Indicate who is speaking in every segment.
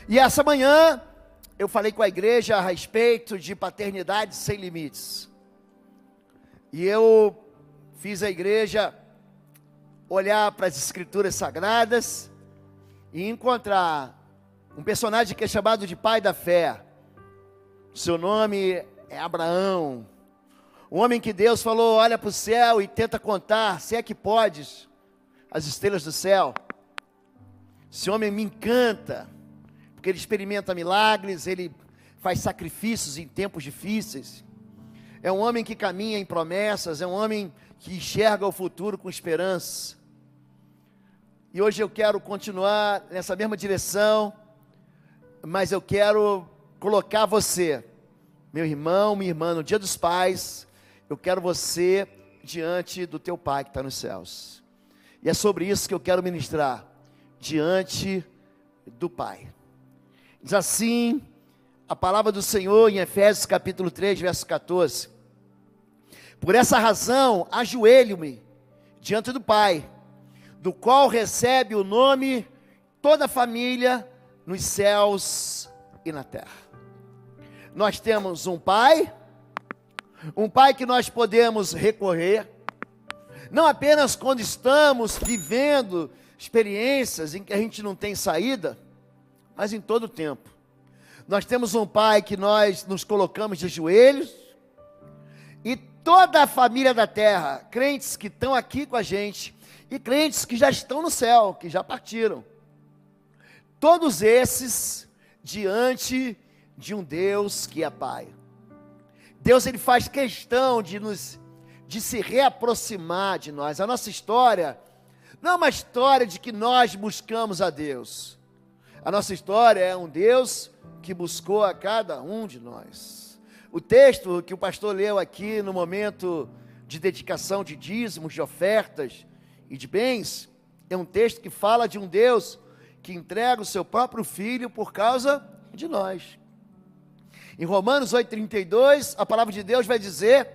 Speaker 1: E essa manhã eu falei com a igreja a respeito de paternidade sem limites. E eu fiz a igreja olhar para as escrituras sagradas e encontrar um personagem que é chamado de pai da fé. Seu nome é Abraão. Um homem que Deus falou, olha para o céu e tenta contar, se é que podes, as estrelas do céu. Esse homem me encanta, porque ele experimenta milagres, ele faz sacrifícios em tempos difíceis. É um homem que caminha em promessas, é um homem que enxerga o futuro com esperança. E hoje eu quero continuar nessa mesma direção, mas eu quero colocar você, meu irmão, minha irmã, no dia dos pais, eu quero você diante do teu pai que está nos céus. E é sobre isso que eu quero ministrar, diante do pai. Diz assim a palavra do Senhor em Efésios capítulo 3, verso 14. Por essa razão, ajoelho-me diante do Pai, do qual recebe o nome toda a família nos céus e na terra. Nós temos um Pai que nós podemos recorrer, não apenas quando estamos vivendo experiências em que a gente não tem saída, mas em todo o tempo. Nós temos um Pai que nós nos colocamos de joelhos, e toda a família da terra, crentes que estão aqui com a gente, e crentes que já estão no céu, que já partiram, todos esses diante de um Deus que é Pai. Deus, ele faz questão de se reaproximar de nós. A nossa história não é uma história de que nós buscamos a Deus. A nossa história é um Deus que buscou a cada um de nós. O texto que o pastor leu aqui no momento de dedicação de dízimos, de ofertas e de bens, é um texto que fala de um Deus que entrega o seu próprio Filho por causa de nós. Em Romanos 8,32, a palavra de Deus vai dizer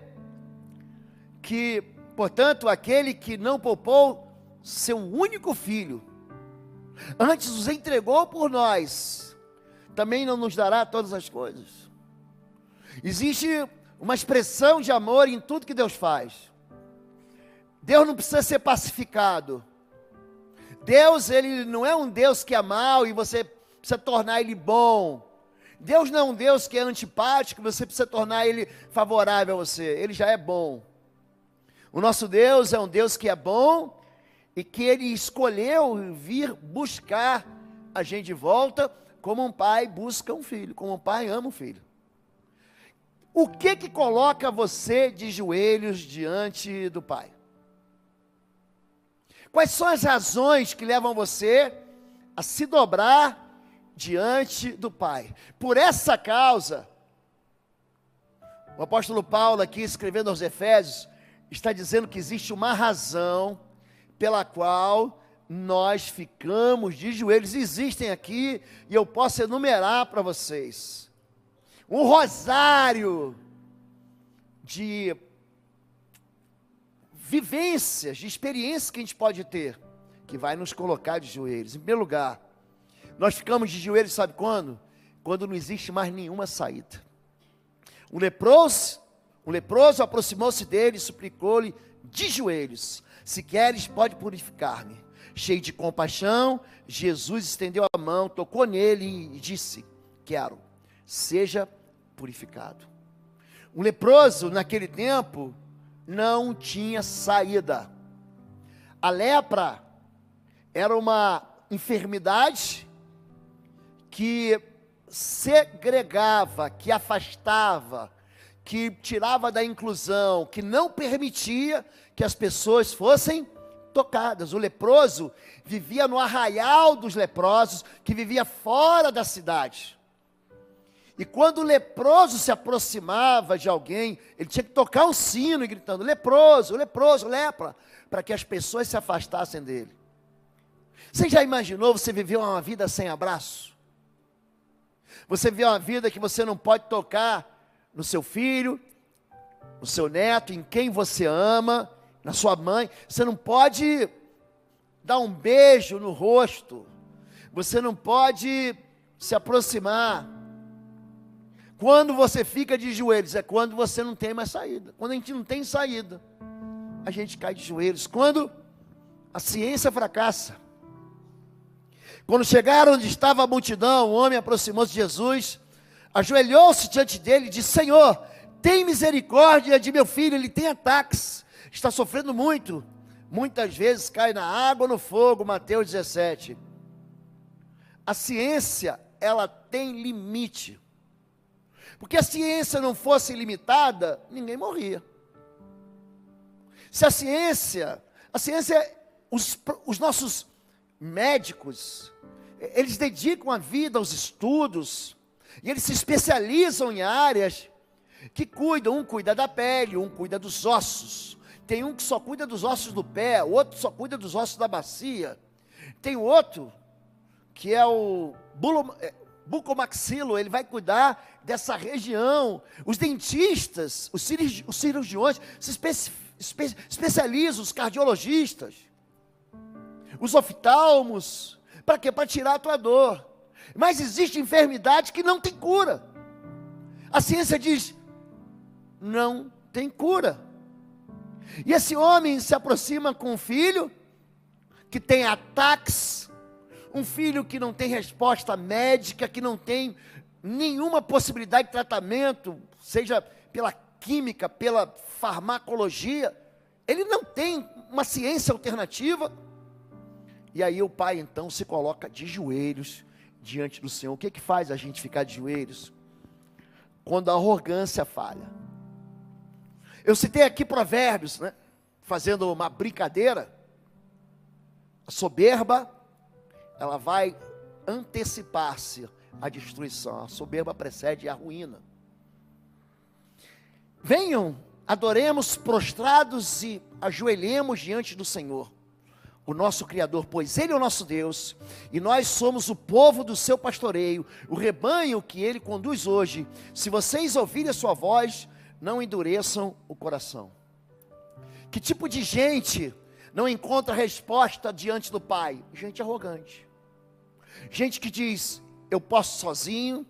Speaker 1: que, portanto, aquele que não poupou seu único Filho, antes os entregou por nós, também não nos dará todas as coisas. Existe uma expressão de amor em tudo que Deus faz. Deus não precisa ser pacificado. Deus, ele não é um Deus que é mau e você precisa tornar ele bom. Deus não é um Deus que é antipático, você precisa tornar ele favorável a você. Ele já é bom. O nosso Deus é um Deus que é bom e que ele escolheu vir buscar a gente de volta, como um pai busca um filho, como um pai ama um filho. O que coloca você de joelhos diante do Pai? Quais são as razões que levam você a se dobrar diante do Pai? Por essa causa, o apóstolo Paulo aqui, escrevendo aos Efésios, está dizendo que existe uma razão pela qual nós ficamos de joelhos. Existem aqui, e eu posso enumerar para vocês, um rosário de vivências, de experiências que a gente pode ter, que vai nos colocar de joelhos. Em primeiro lugar, nós ficamos de joelhos, sabe quando? Quando não existe mais nenhuma saída. Um leproso aproximou-se dele e suplicou-lhe de joelhos: se queres, pode purificar-me. Cheio de compaixão, Jesus estendeu a mão, tocou nele e disse: quero, seja purificado. Um leproso, naquele tempo, não tinha saída. A lepra era uma enfermidade que segregava, que afastava, que tirava da inclusão, que não permitia que as pessoas fossem tocadas. O leproso vivia no arraial dos leprosos, que vivia fora da cidade. E quando o leproso se aproximava de alguém, ele tinha que tocar um sino e gritando: leproso, leproso, lepra, para que as pessoas se afastassem dele. Você já imaginou você viver uma vida sem abraço? Você viver uma vida que você não pode tocar no seu filho, no seu neto, em quem você ama, na sua mãe. Você não pode dar um beijo no rosto. Você não pode se aproximar. Quando você fica de joelhos, é quando você não tem mais saída. Quando a gente não tem saída, a gente cai de joelhos. Quando a ciência fracassa. Quando chegaram onde estava a multidão, o homem aproximou-se de Jesus, ajoelhou-se diante dele e disse: Senhor, tem misericórdia de meu filho, ele tem ataques, está sofrendo muito, muitas vezes cai na água ou no fogo. Mateus 17. A ciência, ela tem limite, porque a ciência não fosse limitada, ninguém morria. Se a ciência, os nossos médicos, eles dedicam a vida aos estudos, e eles se especializam em áreas que cuidam, um cuida da pele, um cuida dos ossos, tem um que só cuida dos ossos do pé, o outro só cuida dos ossos da bacia, tem outro que é o bucomaxilo, ele vai cuidar dessa região. Os dentistas, os cirurgiões se especializam, os cardiologistas, os oftalmos, para quê? Para tirar a tua dor. Mas existe enfermidade que não tem cura. A ciência diz: não tem cura. E esse homem se aproxima com um filho que tem ataques, um filho que não tem resposta médica, que não tem nenhuma possibilidade de tratamento, seja pela química, pela farmacologia. Ele não tem uma ciência alternativa. E aí o pai então se coloca de joelhos diante do Senhor. O que que faz a gente ficar de joelhos? Quando a arrogância falha. Eu citei aqui Provérbios, né? Fazendo uma brincadeira. A soberba, ela vai antecipar-se à destruição. A soberba precede a ruína. Venham, adoremos prostrados e ajoelhemos diante do Senhor, o nosso Criador, pois Ele é o nosso Deus, e nós somos o povo do seu pastoreio, o rebanho que Ele conduz hoje. Se vocês ouvirem a sua voz, não endureçam o coração. Que tipo de gente não encontra resposta diante do Pai? Gente arrogante. Gente que diz: eu posso sozinho,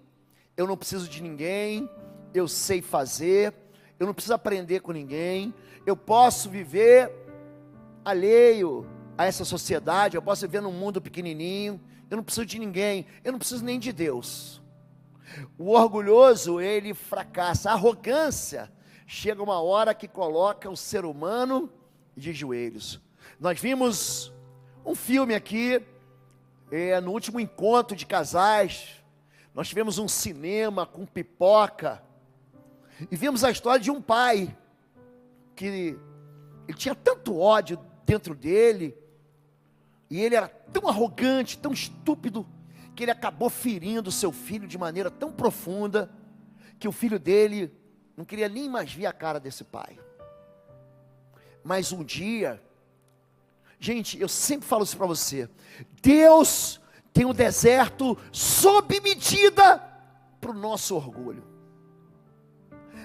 Speaker 1: eu não preciso de ninguém, eu sei fazer, eu não preciso aprender com ninguém, eu posso viver alheio a essa sociedade, eu posso viver num mundo pequenininho, eu não preciso de ninguém, eu não preciso nem de Deus. O orgulhoso, ele fracassa. A arrogância chega uma hora que coloca o ser humano de joelhos. Nós vimos um filme aqui, no último encontro de casais, nós tivemos um cinema com pipoca, e vimos a história de um pai, que ele tinha tanto ódio dentro dele, e ele era tão arrogante, tão estúpido, que ele acabou ferindo seu filho de maneira tão profunda, que o filho dele não queria nem mais ver a cara desse pai. Mas um dia, gente, eu sempre falo isso para você, Deus tem um deserto sob medida para o nosso orgulho.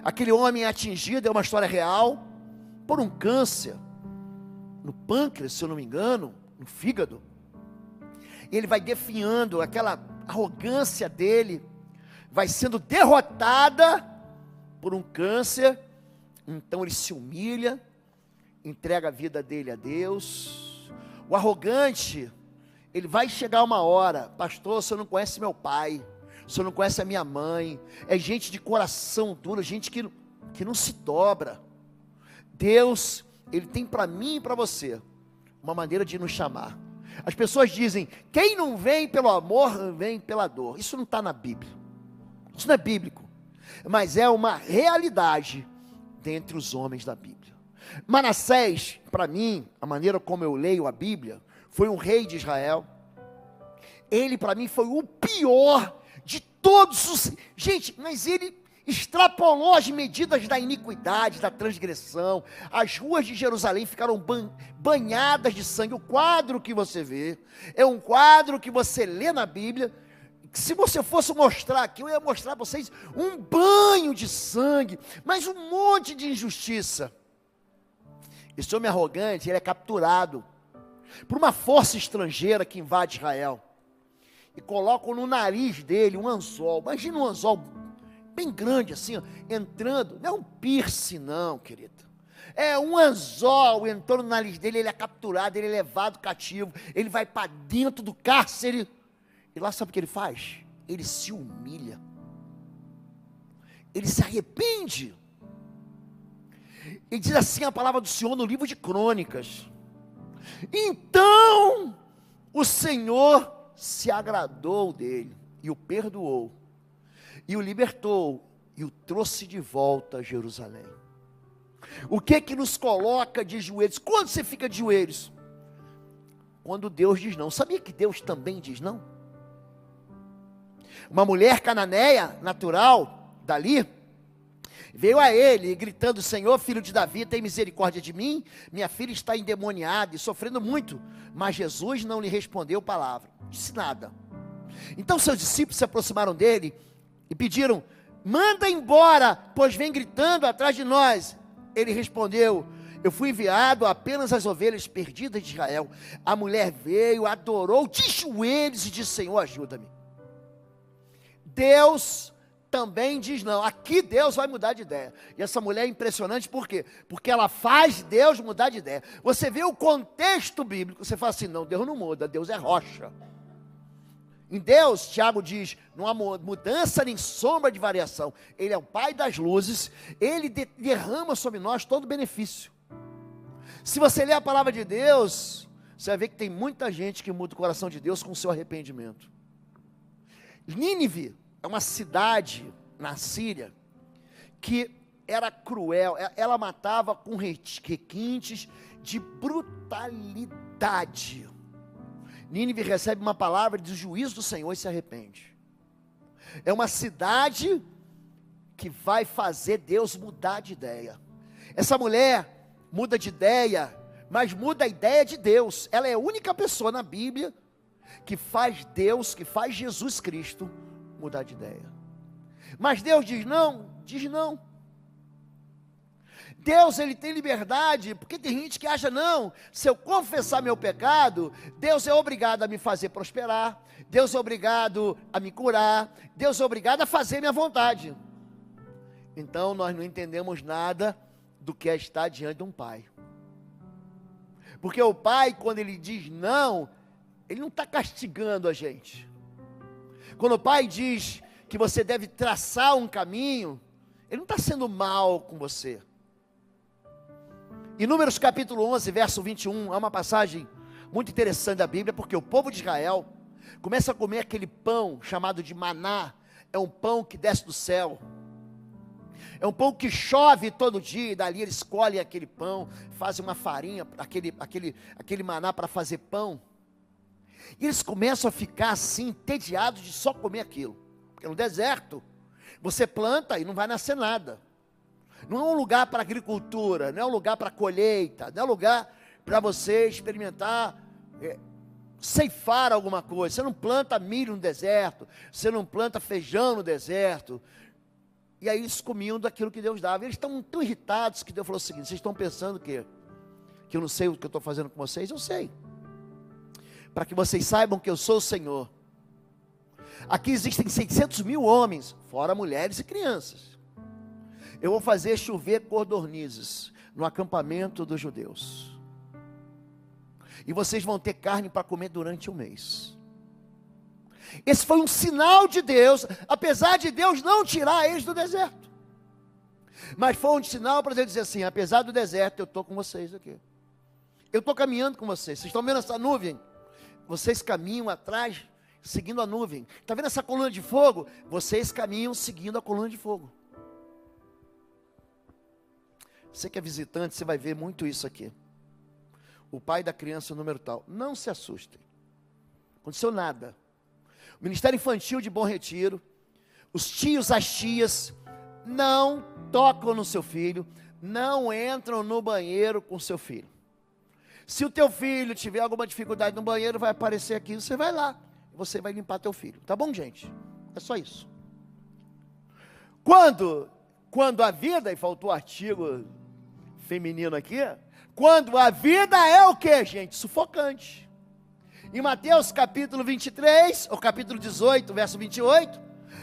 Speaker 1: Aquele homem é atingido, é uma história real, por um câncer no pâncreas, se eu não me engano, no fígado. E ele vai definhando, aquela arrogância dele vai sendo derrotada por um câncer. Então ele se humilha, entrega a vida dele a Deus. O arrogante, ele vai chegar uma hora: pastor, você não conhece meu pai, você não conhece a minha mãe, é gente de coração duro, gente que não se dobra. Deus, Ele tem para mim e para você uma maneira de nos chamar. As pessoas dizem: quem não vem pelo amor, vem pela dor. Isso não está na Bíblia, isso não é bíblico, mas é uma realidade dentre os homens da Bíblia. Manassés, para mim, a maneira como eu leio a Bíblia, foi um rei de Israel. Ele para mim foi o pior de todos os... Gente, mas ele extrapolou as medidas da iniquidade, da transgressão. As ruas de Jerusalém ficaram banhadas de sangue. O quadro que você vê é um quadro que você lê na Bíblia. Se você fosse mostrar aqui, eu ia mostrar para vocês um banho de sangue, mas um monte de injustiça. Esse homem arrogante, ele é capturado por uma força estrangeira que invade Israel. e colocam no nariz dele um anzol. Imagina um anzol bem grande assim, ó, entrando. Não é um piercing não, querido. É um anzol, entrou no nariz dele, ele é capturado, ele é levado cativo, ele vai para dentro do cárcere. E lá sabe o que ele faz? Ele se humilha. Ele se arrepende. E diz assim a palavra do Senhor no livro de Crônicas. Então, o Senhor se agradou dele, e o perdoou, e o libertou, e o trouxe de volta a Jerusalém. O que que nos coloca de joelhos? Quando você fica de joelhos? Quando Deus diz não. Sabia que Deus também diz não? Uma mulher cananeia, natural, dali, veio a ele, gritando: Senhor, filho de Davi, tem misericórdia de mim, minha filha está endemoniada e sofrendo muito. Mas Jesus não lhe respondeu palavra, disse nada. Então seus discípulos se aproximaram dele e pediram: manda embora, pois vem gritando atrás de nós. Ele respondeu: eu fui enviado apenas às ovelhas perdidas de Israel. A mulher veio, adorou de joelhos e disse: Senhor, ajuda-me. Deus também diz não. Aqui Deus vai mudar de ideia. E essa mulher é impressionante, por quê? Porque ela faz Deus mudar de ideia. Você vê o contexto bíblico, você fala assim: não, Deus não muda, Deus é rocha. Em Deus, Tiago diz, não há mudança nem sombra de variação. Ele é o Pai das luzes, Ele derrama sobre nós todo benefício. Se você ler a palavra de Deus, você vai ver que tem muita gente que muda o coração de Deus com o seu arrependimento. Nínive é uma cidade na Síria que era cruel, ela matava com requintes de brutalidade. Nínive recebe uma palavra de juízo do Senhor e se arrepende. É uma cidade que vai fazer Deus mudar de ideia. Essa mulher muda de ideia, mas muda a ideia de Deus. Ela é a única pessoa na Bíblia que faz Deus, que faz Jesus Cristo mudar de ideia. Mas Deus diz não, diz não. Deus, ele tem liberdade, porque tem gente que acha: não, se eu confessar meu pecado, Deus é obrigado a me fazer prosperar, Deus é obrigado a me curar, Deus é obrigado a fazer minha vontade. Então nós não entendemos nada do que é estar diante de um pai. Porque o pai, quando ele diz não, ele não está castigando a gente. Quando o pai diz que você deve traçar um caminho, ele não está sendo mal com você. Em Números capítulo 11, verso 21, há uma passagem muito interessante da Bíblia, porque o povo de Israel começa a comer aquele pão chamado de maná. É um pão que desce do céu, é um pão que chove todo dia, e dali eles colhem aquele pão, fazem uma farinha, aquele maná para fazer pão, e eles começam a ficar assim, entediados de só comer aquilo, porque no deserto, você planta e não vai nascer nada. Não é um lugar para agricultura, não é um lugar para colheita, não é um lugar para você experimentar, ceifar alguma coisa. Você não planta milho no deserto, você não planta feijão no deserto. E aí eles comiam daquilo que Deus dava. E eles estão tão irritados que Deus falou o seguinte: vocês estão pensando que eu não sei o que eu estou fazendo com vocês? Eu sei, para que vocês saibam que eu sou o Senhor. Aqui existem 600 mil homens, fora mulheres e crianças. Eu vou fazer chover codornizes no acampamento dos judeus. E vocês vão ter carne para comer durante um mês. Esse foi um sinal de Deus, apesar de Deus não tirar eles do deserto. Mas foi um sinal para Deus dizer assim: apesar do deserto, eu estou com vocês aqui. Eu estou caminhando com vocês. Vocês estão vendo essa nuvem? Vocês caminham atrás, seguindo a nuvem. Está vendo essa coluna de fogo? Vocês caminham seguindo a coluna de fogo. Você que é visitante, você vai ver muito isso aqui. O pai da criança, número tal. Não se assustem. Não aconteceu nada. O Ministério Infantil de Bom Retiro, os tios, as tias, não tocam no seu filho, não entram no banheiro com o seu filho. Se o teu filho tiver alguma dificuldade no banheiro, vai aparecer aqui, você vai lá, você vai limpar teu filho. Tá bom, gente? É só isso. Quando a vida, e faltou o artigo feminino aqui, quando a vida é o que, gente? Sufocante. Em Mateus capítulo 23, ou capítulo 18, verso 28,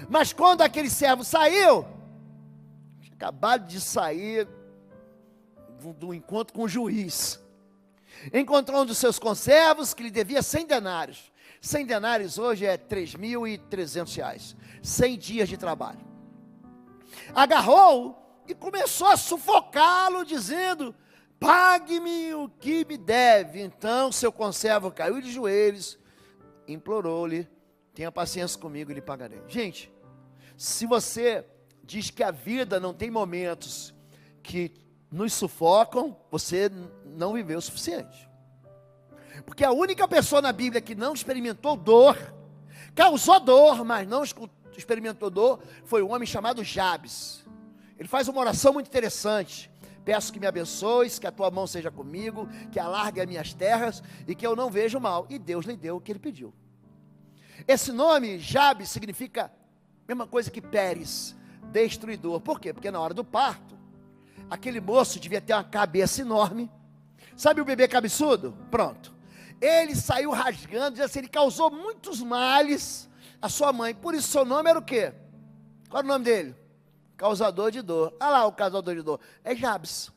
Speaker 1: mas quando aquele servo saiu, tinha acabado de sair do encontro com o juiz, encontrou um dos seus conservos que lhe devia 100 denários. 100 denários hoje é 3.300 reais, 100 dias de trabalho. Agarrou e começou a sufocá-lo, dizendo: pague-me o que me deve. Então seu conservo caiu de joelhos, implorou-lhe: tenha paciência comigo e lhe pagarei. Gente, se você diz que a vida não tem momentos que nos sufocam, você não viveu o suficiente. Porque a única pessoa na Bíblia que não experimentou dor, causou dor, mas não experimentou dor, foi um homem chamado Jabes. Ele faz uma oração muito interessante: peço que me abençoes, que a tua mão seja comigo, que alargue as minhas terras e que eu não veja o mal. E Deus lhe deu o que ele pediu. Esse nome, Jabes, significa a mesma coisa que Pérez, destruidor. Por quê? Porque na hora do parto, aquele moço devia ter uma cabeça enorme. Sabe o bebê cabeçudo? Pronto. Ele saiu rasgando, diz assim, ele causou muitos males à sua mãe. Por isso seu nome era o quê? Qual era o nome dele? Causador de dor. Olha lá o causador de dor. É Jabes.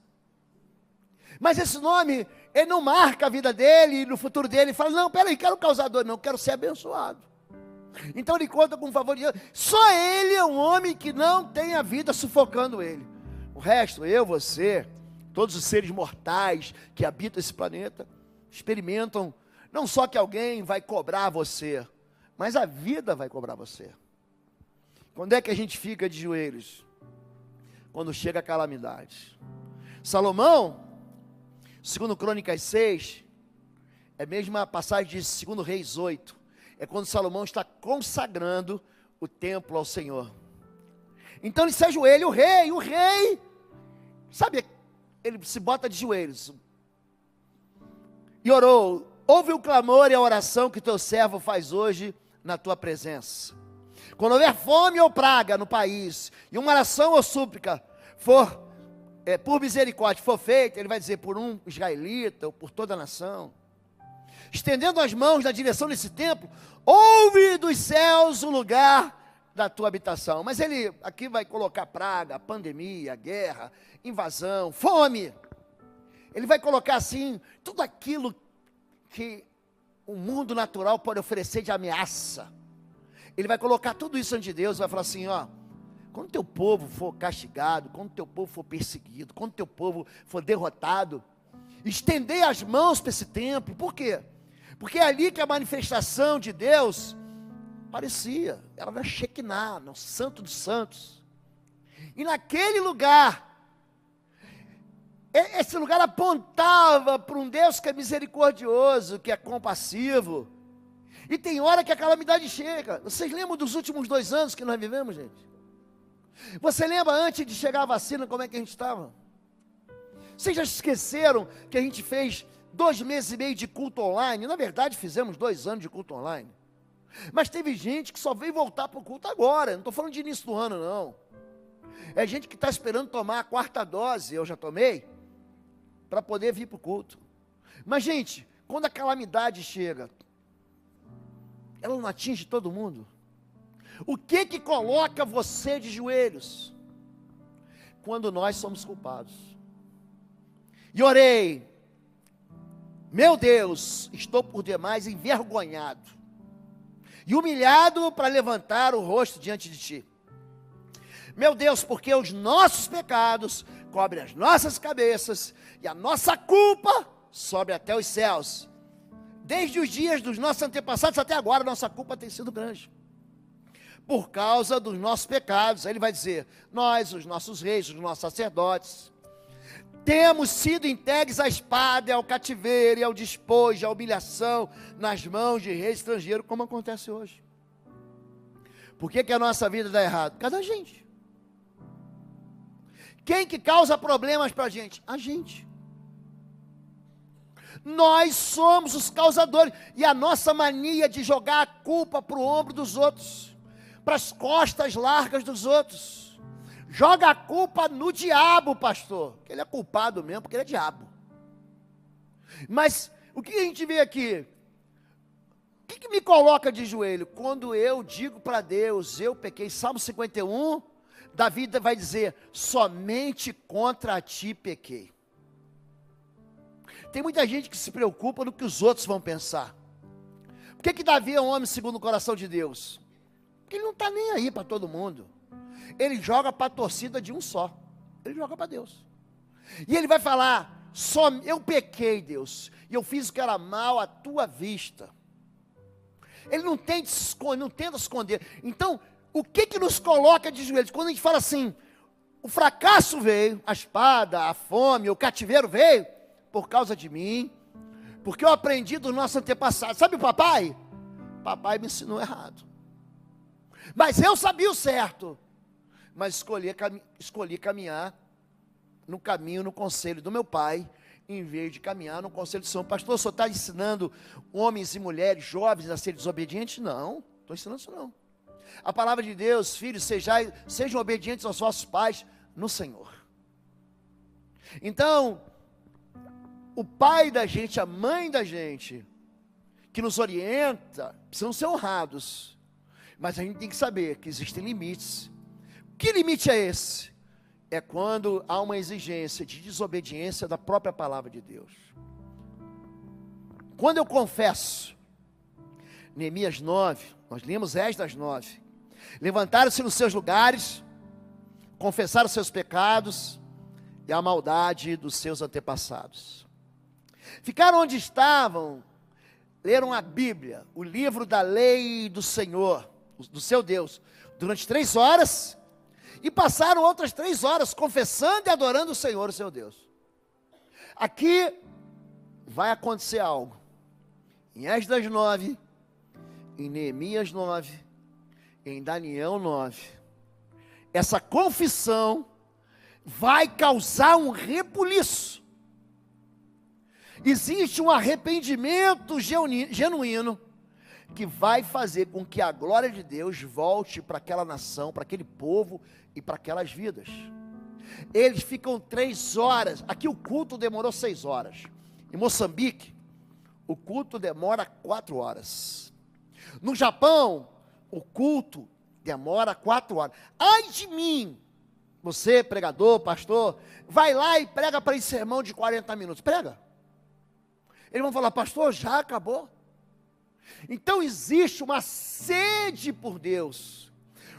Speaker 1: Mas esse nome, ele não marca a vida dele e no futuro dele. Ele fala: não, peraí, quero causador, não, quero ser abençoado. Então ele conta com o favor de Deus. Só ele é um homem que não tem a vida sufocando ele. O resto, eu, você, todos os seres mortais que habitam esse planeta, experimentam não só que alguém vai cobrar você, mas a vida vai cobrar você. Quando é que a gente fica de joelhos? Quando chega a calamidade. Salomão, segundo Crônicas 6, é a mesma passagem de 2 Reis 8, é quando Salomão está consagrando o templo ao Senhor. Então ele se ajoelha, o rei, sabe, ele se bota de joelhos, e orou: ouve o clamor e a oração que teu servo faz hoje na tua presença. Quando houver fome ou praga no país, e uma oração ou súplica for, por misericórdia, for feita, ele vai dizer: por um israelita ou por toda a nação, estendendo as mãos na direção desse templo, ouve dos céus o lugar da tua habitação. Mas ele aqui vai colocar praga, pandemia, guerra, invasão, fome. Ele vai colocar assim, tudo aquilo que o mundo natural pode oferecer de ameaça. Ele vai colocar tudo isso diante de Deus, vai falar assim: ó, quando teu povo for castigado, quando teu povo for perseguido, quando teu povo for derrotado, estender as mãos para esse templo. Por quê? Porque é ali que a manifestação de Deus aparecia. Ela era Shekinah, no Santo dos Santos. E naquele lugar, esse lugar apontava para um Deus que é misericordioso, que é compassivo. E tem hora que a calamidade chega. Vocês lembram dos últimos 2 anos que nós vivemos, gente? Você lembra antes de chegar a vacina, como é que a gente estava? Vocês já esqueceram que a gente fez 2 meses e meio de culto online? Na verdade, fizemos 2 anos de culto online. Mas teve gente que só veio voltar para o culto agora. Não estou falando de início do ano, não. É gente que está esperando tomar a 4ª dose, eu já tomei, para poder vir para o culto. Mas, gente, quando a calamidade chega, ela não atinge todo mundo. O que coloca você de joelhos? Quando nós somos culpados. E orei: meu Deus, estou por demais envergonhado e humilhado para levantar o rosto diante de ti. Meu Deus, porque os nossos pecados cobrem as nossas cabeças e a nossa culpa sobe até os céus. Desde os dias dos nossos antepassados até agora, nossa culpa tem sido grande. Por causa dos nossos pecados. Aí ele vai dizer: nós, os nossos reis, os nossos sacerdotes, temos sido entregues à espada, ao cativeiro, ao despojo, à humilhação, nas mãos de reis estrangeiros, como acontece hoje. Por que a nossa vida dá errado? Por causa da gente. Quem que causa problemas para a gente? A gente. Nós somos os causadores. E a nossa mania de jogar a culpa para o ombro dos outros, para as costas largas dos outros. Joga a culpa no diabo, pastor. Ele é culpado mesmo, porque ele é diabo. Mas o que a gente vê aqui? que me coloca de joelho? Quando eu digo para Deus, eu pequei. Salmo 51, Davi vai dizer, somente contra ti pequei. Tem muita gente que se preocupa no que os outros vão pensar. Por que Davi é um homem segundo o coração de Deus? Porque ele não está nem aí para todo mundo. Ele joga para a torcida de um só. Ele joga para Deus. E ele vai falar, só eu pequei, Deus, e eu fiz o que era mal à tua vista. Ele não tenta se esconder. Então, o que nos coloca de joelhos? Quando a gente fala assim, o fracasso veio, a espada, a fome, o cativeiro veio por causa de mim, porque eu aprendi do nosso antepassado. Sabe o papai? Papai me ensinou errado. Mas eu sabia o certo. Mas escolhi caminhar no caminho, no conselho do meu pai, em vez de caminhar no conselho do Senhor. Pastor, o senhor está ensinando homens e mulheres, jovens a serem desobedientes? Não, estou ensinando isso não. A palavra de Deus, filhos, sejam obedientes aos vossos pais no Senhor. Então, o pai da gente, a mãe da gente, que nos orienta, precisam ser honrados. Mas a gente tem que saber que existem limites. Que limite é esse? É quando há uma exigência de desobediência da própria palavra de Deus. Quando eu confesso, Neemias 9, nós lemos Esdras 9, levantaram-se nos seus lugares, confessaram seus pecados e a maldade dos seus antepassados. Ficaram onde estavam, leram a Bíblia, o livro da lei do Senhor, do seu Deus, durante 3 horas, e passaram outras 3 horas confessando e adorando o Senhor, o seu Deus. Aqui vai acontecer algo. Em Esdras 9, em Neemias 9, em Daniel 9. Essa confissão vai causar um rebuliço. Existe um arrependimento genuíno que vai fazer com que a glória de Deus volte para aquela nação, para aquele povo e para aquelas vidas. Eles ficam 3 horas, aqui o culto demorou 6 horas, em Moçambique, o culto demora 4 horas, no Japão, o culto demora 4 horas, ai de mim, você pregador, pastor, vai lá e prega para esse sermão de 40 minutos, prega, eles vão falar, pastor, já acabou. Então existe uma sede por Deus,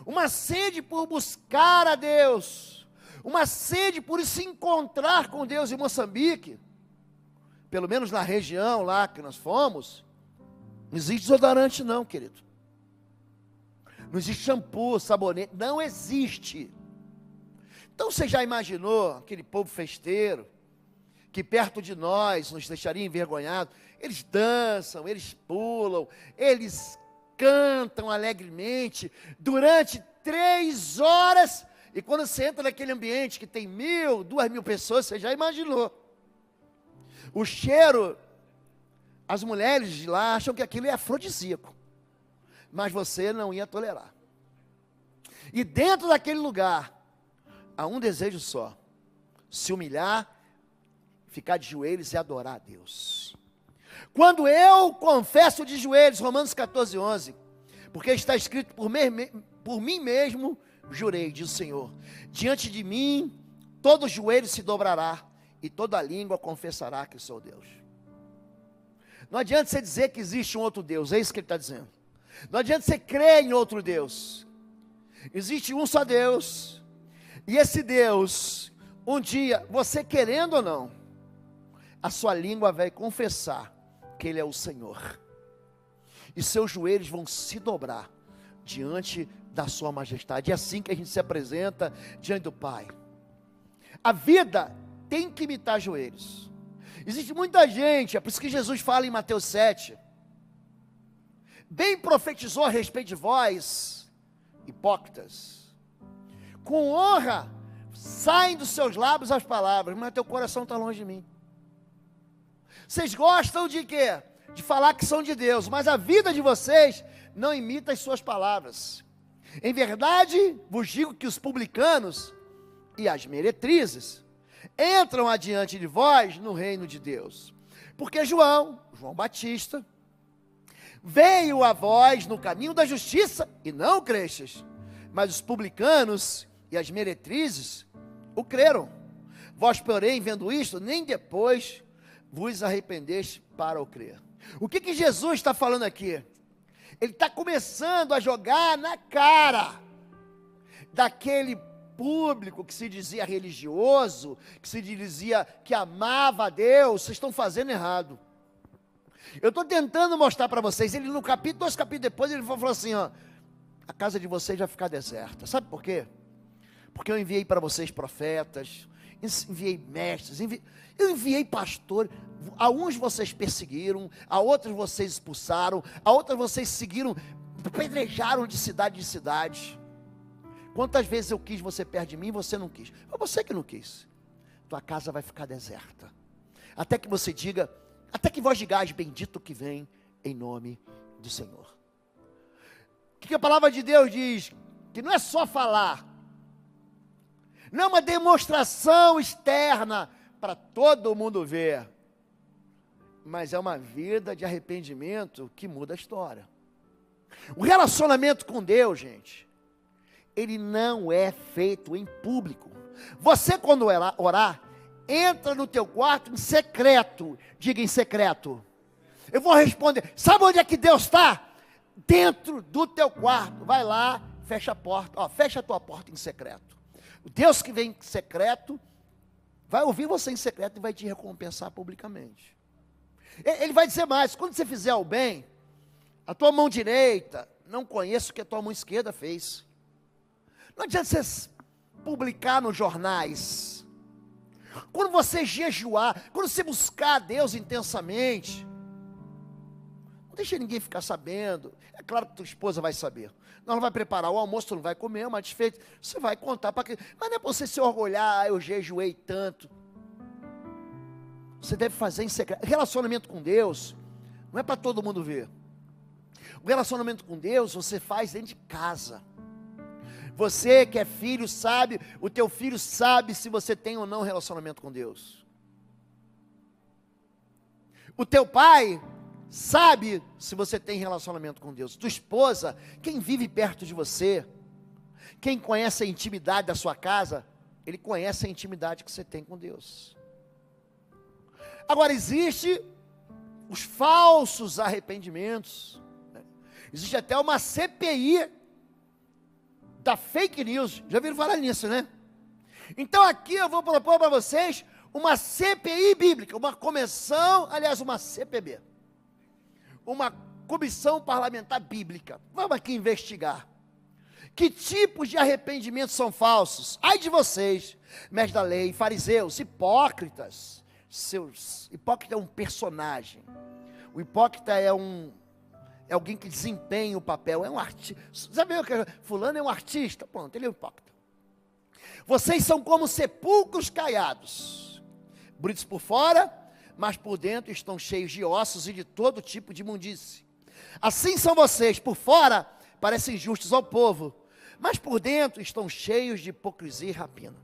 Speaker 1: uma sede por buscar a Deus, uma sede por se encontrar com Deus em Moçambique, pelo menos na região lá que nós fomos, não existe desodorante não, querido, não existe shampoo, sabonete, não existe. Então você já imaginou aquele povo festeiro, que perto de nós nos deixaria envergonhados? Eles dançam, eles pulam, eles cantam alegremente, durante 3 horas, e quando você entra naquele ambiente que tem 1.000, 2.000 pessoas, você já imaginou, o cheiro, as mulheres de lá acham que aquilo é afrodisíaco, mas você não ia tolerar, e dentro daquele lugar, há um desejo só, se humilhar, ficar de joelhos e adorar a Deus. Quando eu confesso de joelhos, Romanos 14, 11, porque está escrito, por mim mesmo jurei, diz o Senhor, diante de mim, todo joelho se dobrará, e toda língua confessará que sou Deus. Não adianta você dizer que existe um outro Deus, é isso que ele está dizendo. Não adianta você crer em outro Deus. Existe um só Deus, e esse Deus, um dia, você querendo ou não, a sua língua vai confessar que Ele é o Senhor, e seus joelhos vão se dobrar diante da sua majestade. É assim que a gente se apresenta diante do Pai. A vida tem que imitar joelhos. Existe muita gente, é por isso que Jesus fala em Mateus 7, bem profetizou a respeito de vós, hipócritas, com honra saem dos seus lábios as palavras, mas teu coração está longe de mim. Vocês gostam de quê? De falar que são de Deus, mas a vida de vocês não imita as suas palavras. Em verdade, vos digo que os publicanos e as meretrizes entram adiante de vós no reino de Deus. Porque João Batista, Veio a vós no caminho da justiça, e não crestes. Mas os publicanos e as meretrizes o creram. Vós, porém, vendo isto, nem depois vos arrependeste para o crer. O que Jesus está falando aqui? Ele está começando a jogar na cara daquele público que se dizia religioso, que se dizia que amava a Deus. Vocês estão fazendo errado. Eu estou tentando mostrar para vocês. Ele no capítulo, 2 capítulos depois, ele falou assim, ó, a casa de vocês vai ficar deserta. Sabe por quê? Porque eu enviei para vocês profetas, enviei mestres, eu enviei pastores. A uns vocês perseguiram, a outros vocês expulsaram, a outros vocês seguiram, apedrejaram de cidade em cidade. Quantas vezes eu quis você perto de mim e você não quis? Foi você que não quis. Tua casa vai ficar deserta. Até que você diga, até que vós digais, bendito que vem em nome do Senhor. O que a palavra de Deus diz? Que não é só falar. Não é uma demonstração externa para todo mundo ver. Mas é uma vida de arrependimento que muda a história. O relacionamento com Deus, gente, ele não é feito em público. Você, quando orar, entra no teu quarto em secreto. Diga em secreto. Eu vou responder. Sabe onde é que Deus está? Dentro do teu quarto. Vai lá, fecha a porta. Ó, fecha a tua porta em secreto. O Deus que vem em secreto vai ouvir você em secreto e vai te recompensar publicamente. Ele vai dizer mais. Quando você fizer o bem, a tua mão direita não conhece o que a tua mão esquerda fez. Não adianta você publicar nos jornais. Quando você jejuar, quando você buscar a Deus intensamente, não deixa ninguém ficar sabendo. É claro que tua esposa vai saber. Não, ela vai preparar o almoço, tu não vai comer, mas desfeito, você vai contar para quem. Mas não é para você se orgulhar, eu jejuei tanto. Você deve fazer em secreto. Relacionamento com Deus não é para todo mundo ver. O relacionamento com Deus você faz dentro de casa. Você que é filho sabe, o teu filho sabe se você tem ou não relacionamento com Deus. O teu pai sabe se você tem relacionamento com Deus. Tua esposa, quem vive perto de você, quem conhece a intimidade da sua casa, ele conhece a intimidade que você tem com Deus. Agora, existe os falsos arrependimentos, né? Existe até uma CPI da fake news. Já viram falar nisso, né? Então aqui eu vou propor para vocês uma CPI bíblica, uma comissão, aliás, uma CPB. Uma comissão parlamentar bíblica. Vamos aqui investigar. Que tipos de arrependimentos são falsos? Ai de vocês, mestres da lei, fariseus, hipócritas. Hipócrita é um personagem. O hipócrita é alguém que desempenha o papel, é um artista. Sabe o que fulano é um artista? Pronto, ele é um hipócrita. Vocês são como sepulcros caiados, bonitos por fora, mas por dentro estão cheios de ossos e de todo tipo de imundície. Assim são vocês, por fora parecem justos ao povo, mas por dentro estão cheios de hipocrisia e rapina.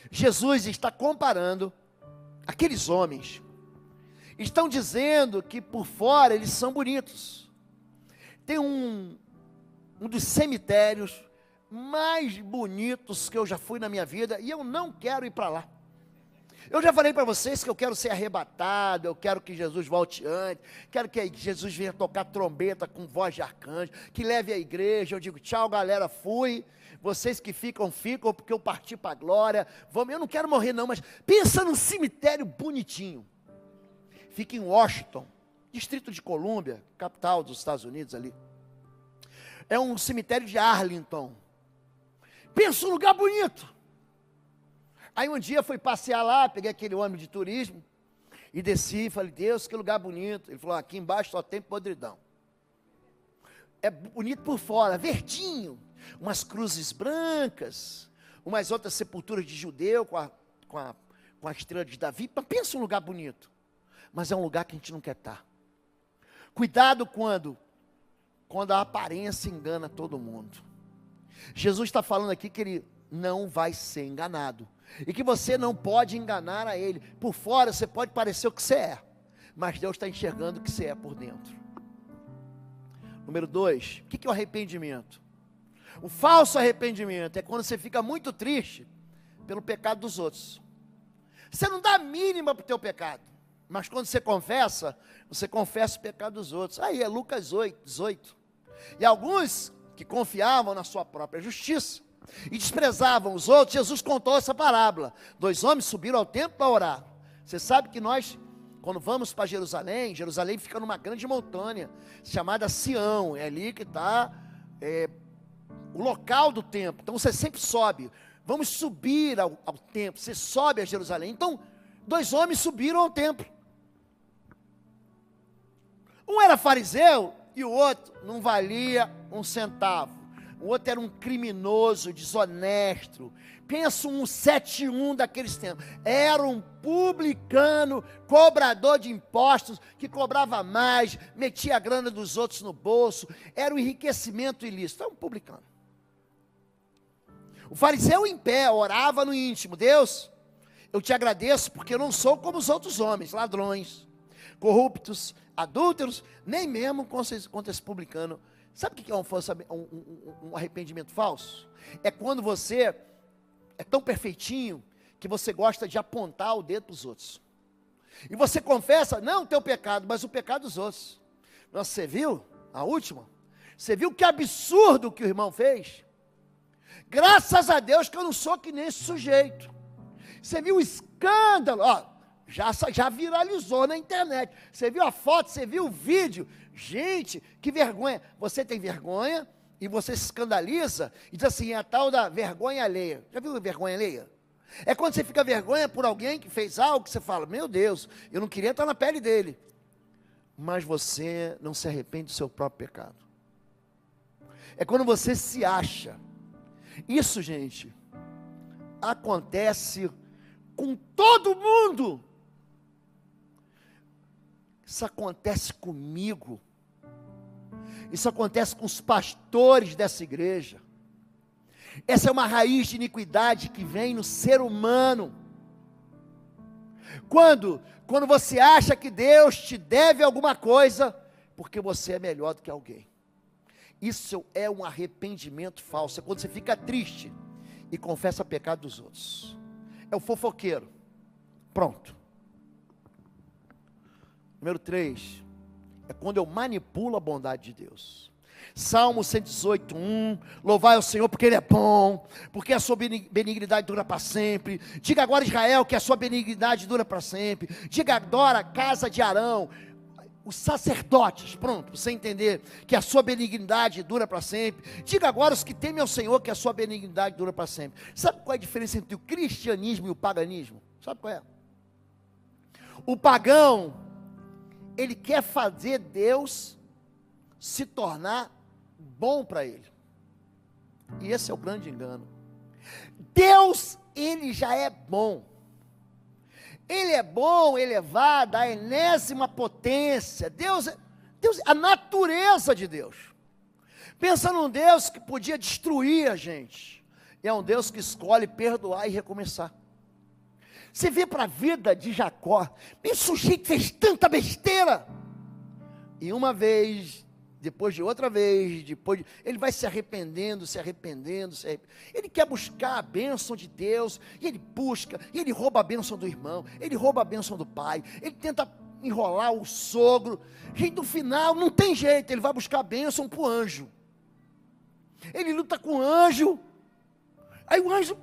Speaker 1: Jesus está comparando aqueles homens. Estão dizendo que por fora eles são bonitos. Tem um dos cemitérios mais bonitos que eu já fui na minha vida, e eu não quero ir para lá. Eu já falei para vocês que eu quero ser arrebatado, eu quero que Jesus volte antes, quero que Jesus venha tocar trombeta com voz de arcanjo, que leve a igreja, eu digo tchau galera, fui, vocês que ficam, porque eu parti para a glória, vamos, eu não quero morrer não, mas pensa num cemitério bonitinho, fica em Washington, Distrito de Colômbia, capital dos Estados Unidos ali, é um cemitério de Arlington, pensa um lugar bonito. Aí um dia fui passear lá, peguei aquele ônibus de turismo e desci e falei, Deus, que lugar bonito. Ele falou, aqui embaixo só tem podridão. É bonito por fora, verdinho, umas cruzes brancas, umas outras sepulturas de judeu com a estrela de Davi. Pensa um lugar bonito, mas é um lugar que a gente não quer estar. Cuidado quando a aparência engana todo mundo. Jesus está falando aqui que ele não vai ser enganado. E que você não pode enganar a ele. Por fora você pode parecer o que você é, mas Deus está enxergando o que você é por dentro. Número 2, o que é o arrependimento? O falso arrependimento é quando você fica muito triste pelo pecado dos outros. Você não dá a mínima para o teu pecado, mas quando você confessa o pecado dos outros. Aí é Lucas 8, 18. E alguns que confiavam na sua própria justiça e desprezavam os outros, Jesus contou essa parábola. 2 homens subiram ao templo para orar. Você sabe que nós, quando vamos para Jerusalém, Jerusalém fica numa grande montanha, chamada Sião, é ali que está o local do templo. Então você sempre sobe. Vamos subir ao templo. Você sobe a Jerusalém. Então 2 homens subiram ao templo. Um era fariseu e o outro não valia um centavo. O outro era um criminoso, desonesto. Pensa um 71 daqueles tempos. Era um publicano, cobrador de impostos, que cobrava mais, metia a grana dos outros no bolso. Era um enriquecimento ilícito. Era um publicano. O fariseu em pé orava no íntimo: Deus, eu te agradeço porque eu não sou como os outros homens, ladrões, corruptos, adúlteros, nem mesmo contra esse publicano. Sabe o que é um arrependimento falso? É quando você é tão perfeitinho que você gosta de apontar o dedo para os outros. E você confessa, não o teu pecado, mas o pecado dos outros. Nossa, você viu a última? Você viu que absurdo que o irmão fez? Graças a Deus que eu não sou que nem esse sujeito. Você viu o escândalo? Ó, já viralizou na internet. Você viu a foto, você viu o vídeo. Gente, que vergonha. Você tem vergonha e você se escandaliza e diz assim, é a tal da vergonha alheia. Já viu a vergonha alheia? É quando você fica vergonha por alguém que fez algo que você fala, meu Deus, eu não queria estar na pele dele. Mas você não se arrepende do seu próprio pecado. É quando você se acha. Isso, gente, acontece com todo mundo. Isso acontece comigo. Isso acontece com os pastores dessa igreja. Essa é uma raiz de iniquidade que vem no ser humano. Quando você acha que Deus te deve alguma coisa, porque você é melhor do que alguém. Isso é um arrependimento falso. É quando você fica triste e confessa o pecado dos outros. É o fofoqueiro. Pronto. Número 3, é quando eu manipulo a bondade de Deus. Salmo 118, 1, louvai ao Senhor porque Ele é bom, porque a sua benignidade dura para sempre. Diga agora, Israel, que a sua benignidade dura para sempre. Diga agora, casa de Arão, os sacerdotes, pronto, para você entender que a sua benignidade dura para sempre. Diga agora os que temem ao Senhor que a sua benignidade dura para sempre. Sabe qual é a diferença entre o cristianismo e o paganismo? Sabe qual é? O pagão, ele quer fazer Deus se tornar bom para ele. E esse é o grande engano. Deus, ele já é bom. Ele é bom, elevado, a enésima potência. Deus, a natureza de Deus. Pensa num Deus que podia destruir a gente. E é um Deus que escolhe perdoar e recomeçar. Você vê para a vida de Jacó, esse sujeito fez tanta besteira. E uma vez, depois de outra vez, ele vai se arrependendo. Ele quer buscar a bênção de Deus, e ele busca, e ele rouba a bênção do irmão, ele rouba a bênção do pai, ele tenta enrolar o sogro, e no final não tem jeito, ele vai buscar a bênção para o anjo. Ele luta com o anjo, aí o anjo,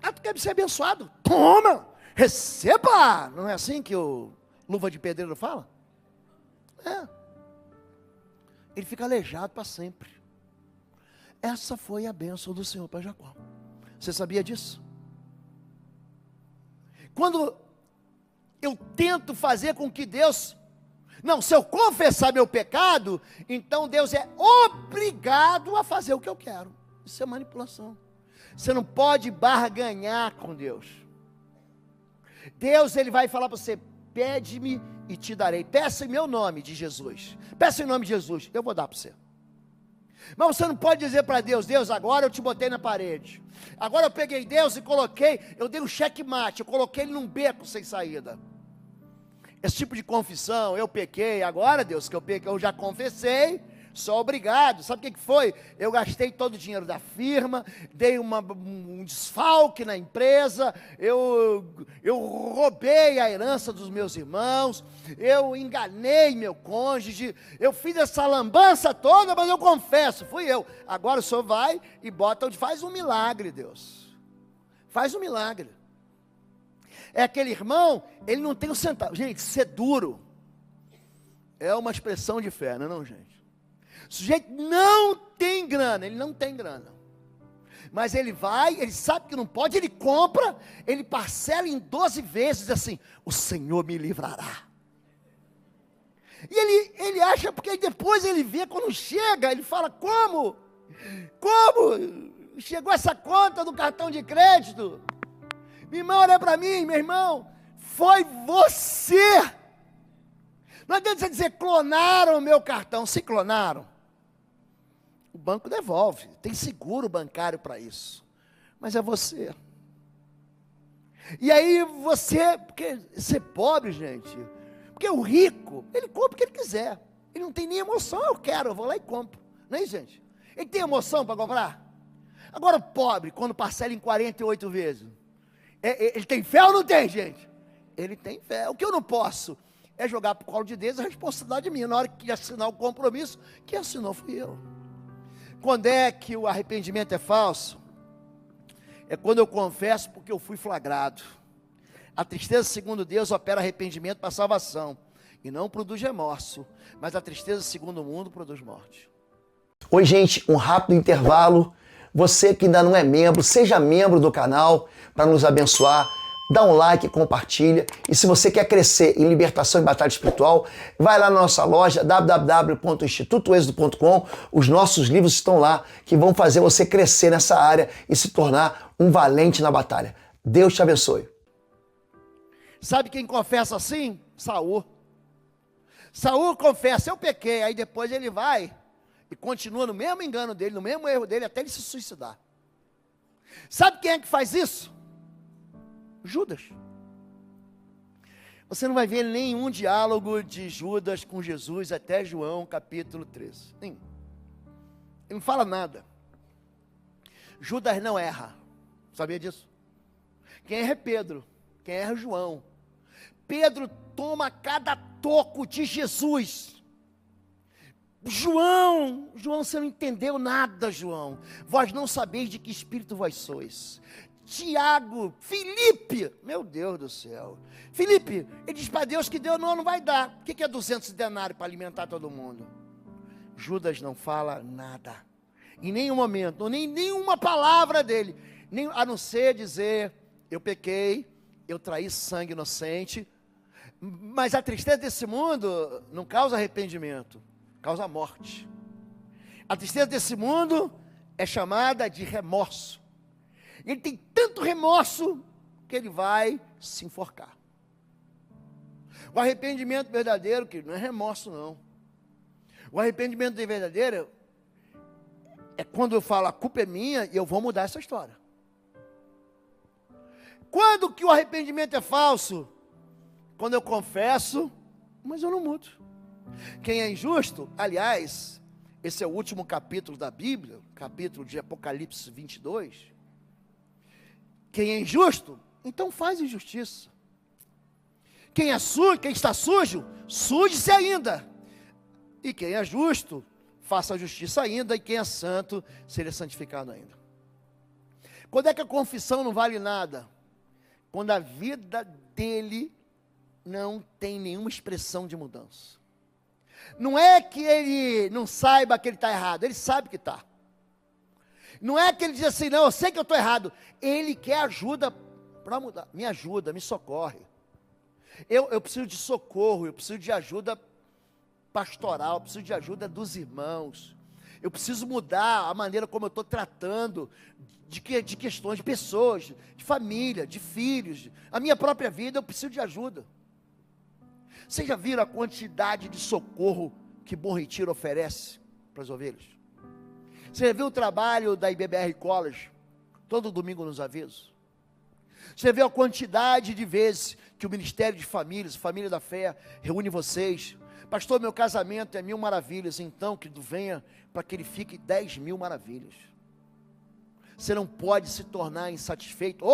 Speaker 1: tu quer ser abençoado? Toma, receba! Não é assim que o Luva de Pedreiro fala? Ele fica aleijado para sempre. Essa foi a bênção do Senhor para Jacó. Você sabia disso? Quando eu tento fazer com que Deus, se eu confessar meu pecado, então Deus é obrigado a fazer o que eu quero. Isso é manipulação. Você não pode barganhar com Deus. Deus, ele vai falar para você, pede-me e te darei. Peça em meu nome de Jesus. Peça em nome de Jesus, eu vou dar para você. Mas você não pode dizer para Deus, Deus, agora eu te botei na parede. Agora eu peguei Deus e eu dei um checkmate, eu coloquei ele num beco sem saída. Esse tipo de confissão, eu pequei, agora Deus, que eu pequei, eu já confessei, Só obrigado. Sabe o que foi? Eu gastei todo o dinheiro da firma, dei um desfalque na empresa, eu roubei a herança dos meus irmãos, eu enganei meu cônjuge, eu fiz essa lambança toda, mas eu confesso, fui eu. Agora o senhor vai e bota onde faz um milagre, Deus. Faz um milagre. É aquele irmão, ele não tem um centavo. Gente, ser duro é uma expressão de fé, não é não, gente? O sujeito não tem grana, ele não tem grana. Mas ele vai, ele sabe que não pode, ele compra, ele parcela em 12 vezes, assim, o Senhor me livrará. E ele acha, porque depois ele vê, quando chega, ele fala, como? Chegou essa conta do cartão de crédito? Minha irmã, olha para mim, meu irmão, foi você. Não adianta você dizer, clonaram o meu cartão. Se clonaram, o banco devolve, tem seguro bancário para isso, mas é você. E aí você, porque ser pobre, gente, porque o rico, ele compra o que ele quiser, ele não tem nem emoção, eu vou lá e compro, não é isso, gente? Ele tem emoção para comprar? Agora o pobre, quando parcela em 48 vezes, ele tem fé ou não tem, gente? Ele tem fé. O que eu não posso é jogar para o colo de Deus a responsabilidade minha, na hora que assinar o compromisso, quem assinou fui eu. Quando é que o arrependimento é falso? É quando eu confesso porque eu fui flagrado. A tristeza, segundo Deus, opera arrependimento para salvação, e não produz remorso, mas a tristeza, segundo o mundo, produz morte.
Speaker 2: Oi, gente, um rápido intervalo. Você que ainda não é membro, seja membro do canal para nos abençoar. Dá um like, compartilha. E se você quer crescer em libertação e batalha espiritual, vai lá na nossa loja www.institutoexodo.com. Os nossos livros estão lá que vão fazer você crescer nessa área e se tornar um valente na batalha. Deus te abençoe.
Speaker 1: Sabe quem confessa assim? Saul. Saul confessa, eu pequei. Aí depois ele vai e continua no mesmo engano dele, no mesmo erro dele, até ele se suicidar. Sabe quem é que faz isso? Judas. Você não vai ver nenhum diálogo de Judas com Jesus até João capítulo 13. Ele não fala nada. Judas não erra. Sabia disso? Quem erra é Pedro. Quem erra é João. Pedro toma cada toco de Jesus. João, você não entendeu nada, João. Vós não sabeis de que espírito vós sois. Tiago, Filipe, meu Deus do céu. Filipe, ele diz para Deus que Deus não vai dar. O que é 200 denários para alimentar todo mundo? Judas não fala nada. Em nenhum momento, nem nenhuma palavra dele. A não ser dizer, eu pequei, eu traí sangue inocente. Mas a tristeza desse mundo não causa arrependimento, causa morte. A tristeza desse mundo é chamada de remorso. Ele tem tanto remorso que ele vai se enforcar. O arrependimento verdadeiro, que não é remorso não. O arrependimento verdadeiro é quando eu falo, a culpa é minha e eu vou mudar essa história. Quando que o arrependimento é falso? Quando eu confesso, mas eu não mudo. Quem é injusto, aliás, esse é o último capítulo da Bíblia, capítulo de Apocalipse 22. Quem é injusto, então faz injustiça. Quem é sujo, quem está sujo, suje-se ainda. E quem é justo, faça a justiça ainda. E quem é santo, seja santificado ainda. Quando é que a confissão não vale nada? Quando a vida dele não tem nenhuma expressão de mudança. Não é que ele não saiba que ele está errado, ele sabe que está. Não é que ele diz assim, não, eu sei que eu estou errado. Ele quer ajuda para mudar. Me ajuda, me socorre. Eu preciso de socorro, eu preciso de ajuda pastoral, eu preciso de ajuda dos irmãos. Eu preciso mudar a maneira como eu estou tratando de questões de pessoas, de família, de filhos. A minha própria vida, eu preciso de ajuda. Vocês já viram a quantidade de socorro que Bom Retiro oferece para as ovelhas? Você já viu o trabalho da IBBR College? Todo domingo nos avisos. Você vê a quantidade de vezes que o Ministério de Famílias, Família da Fé, reúne vocês Pastor, meu casamento é 1000 maravilhas, então que venha para que ele fique 10.000 maravilhas. Você não pode se tornar insatisfeito,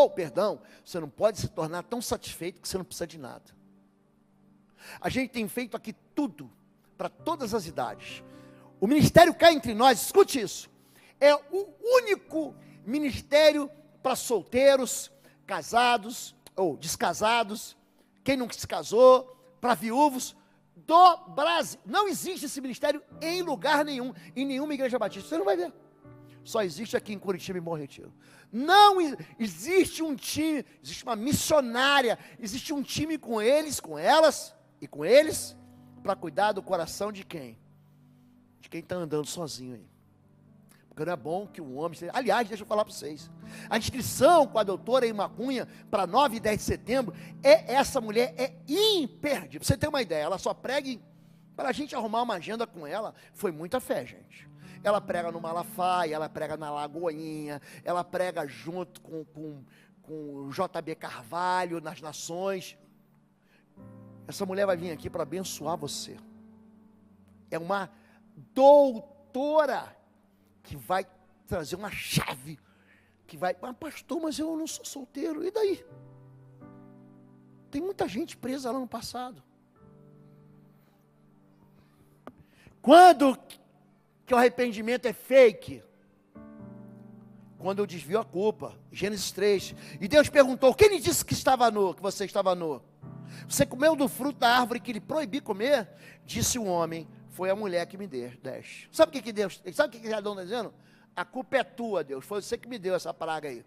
Speaker 1: você não pode se tornar tão satisfeito que você não precisa de nada. A gente tem feito aqui tudo, para todas as idades. O ministério Cá Entre Nós, escute isso, é o único ministério para solteiros, casados ou descasados, quem não se casou, para viúvos do Brasil. Não existe esse ministério em lugar nenhum, em nenhuma igreja batista, você não vai ver. Só existe aqui em Curitiba e Bom Retiro. Não existe um time, existe uma missionária, existe um time com eles, com elas e com eles, para cuidar do coração de quem? De quem está andando sozinho aí. Porque não é bom que um homem... Aliás, deixa eu falar para vocês. A inscrição com a doutora Irma Cunha para 9 e 10 de setembro, essa mulher é imperdível. Pra você ter uma ideia, ela só prega... Para a gente arrumar uma agenda com ela, foi muita fé, gente. Ela prega no Malafaia, ela prega na Lagoinha, ela prega junto com o JB Carvalho, nas Nações. Essa mulher vai vir aqui para abençoar você. É uma doutora que vai trazer uma chave, que vai, pastor, mas eu não sou solteiro, e daí? Tem muita gente presa lá no passado. Quando que o arrependimento é fake? Quando eu desvio a culpa. Gênesis 3. E Deus perguntou: quem lhe disse que estava nu, que você estava nu? Você comeu do fruto da árvore que lhe proibi comer? Disse o homem: foi a mulher que me deste. Sabe o que Deus, sabe o que Adão está dizendo? A culpa é tua, Deus, foi você que me deu essa praga aí.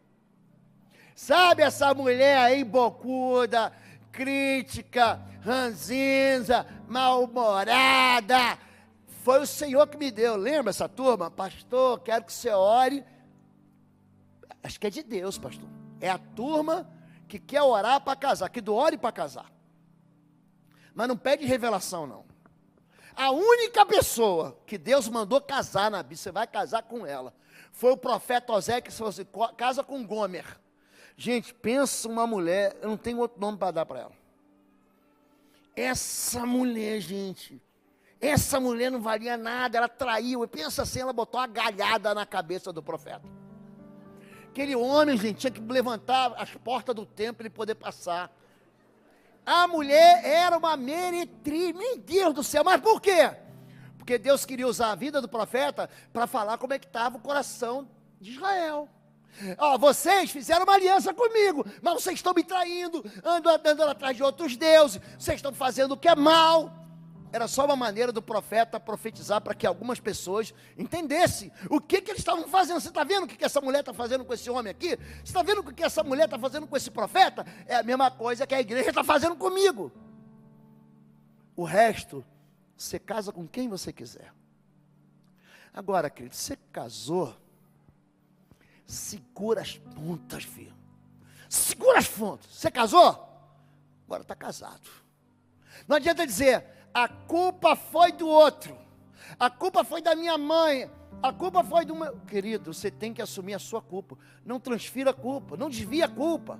Speaker 1: Sabe essa mulher aí bocuda, crítica, ranzinza, mal-humorada? Foi o Senhor que me deu. Lembra essa turma? Pastor, quero que você ore. Acho que é de Deus, pastor. É a turma que quer orar para casar, que do ore para casar. Mas não pede revelação, não. A única pessoa que Deus mandou casar na Bíblia, você vai casar com ela, foi o profeta Osé, que falou assim: casa com Gomer. Gente, pensa uma mulher, eu não tenho outro nome para dar para ela. Essa mulher, gente... Essa mulher não valia nada, ela traiu. E pensa assim, ela botou uma galhada na cabeça do profeta. Aquele homem, gente, tinha que levantar as portas do templo para ele poder passar. A mulher era uma meretriz, meu Deus do céu, mas por quê? Porque Deus queria usar a vida do profeta para falar como é que estava o coração de Israel. Ó, vocês fizeram uma aliança comigo, mas vocês estão me traindo, andando atrás de outros deuses, vocês estão fazendo o que é mal. Era só uma maneira do profeta profetizar para que algumas pessoas entendessem o que eles estavam fazendo. Você está vendo o que essa mulher está fazendo com esse homem aqui? Você está vendo o que essa mulher está fazendo com esse profeta? É a mesma coisa que a igreja está fazendo comigo. O resto, você casa com quem você quiser. Agora, querido, você casou, segura as pontas, filho. Segura as pontas. Você casou? Agora está casado. Não adianta dizer: a culpa foi do outro, a culpa foi da minha mãe, a culpa foi do meu... Querido, você tem que assumir a sua culpa. Não transfira a culpa, não desvia a culpa.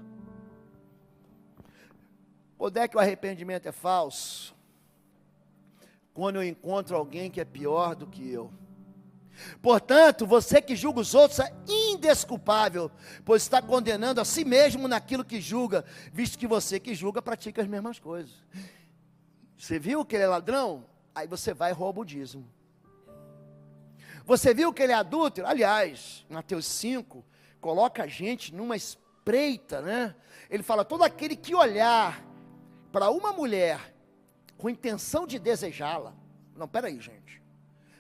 Speaker 1: Onde é que o arrependimento é falso? Quando eu encontro alguém que é pior do que eu. Portanto, você que julga os outros é indesculpável, pois está condenando a si mesmo naquilo que julga, visto que você que julga pratica as mesmas coisas. Você viu que ele é ladrão? Aí você vai e rouba o dízimo. Você viu que ele é adúltero? Aliás, Mateus 5, coloca a gente numa espreita, né? Ele fala: todo aquele que olhar para uma mulher com intenção de desejá-la. Não, peraí, gente.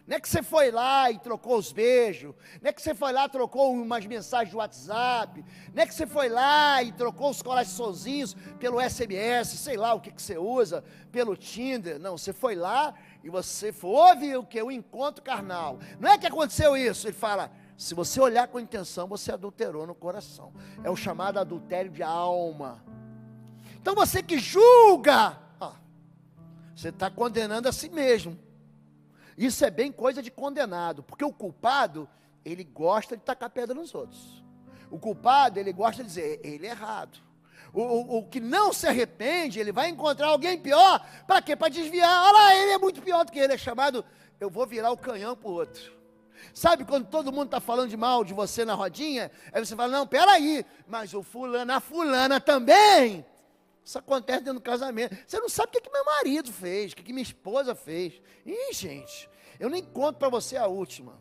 Speaker 1: Não é que você foi lá e trocou os beijos, não é que você foi lá e trocou umas mensagens do WhatsApp, não é que você foi lá e trocou os coraçõezinhos pelo SMS, sei lá o que você usa, pelo Tinder. Não, você foi lá e você houve o que? O encontro carnal. Não é que aconteceu isso. Ele fala: se você olhar com intenção, você adulterou no coração. É o chamado adultério de alma. Então você que julga, você está condenando a si mesmo. Isso é bem coisa de condenado, porque o culpado, ele gosta de tacar pedra nos outros. O culpado, ele gosta de dizer: ele é errado. O que não se arrepende, ele vai encontrar alguém pior. Para quê? Para desviar. Olha lá, ele é muito pior do que ele. É chamado, eu vou virar o canhão para o outro. Sabe quando todo mundo está falando de mal de você na rodinha? Aí você fala, não, peraí, mas o fulano, a fulana também. Isso acontece dentro do casamento. Você não sabe o que meu marido fez, o que minha esposa fez. Ih, gente, eu nem conto para você a última.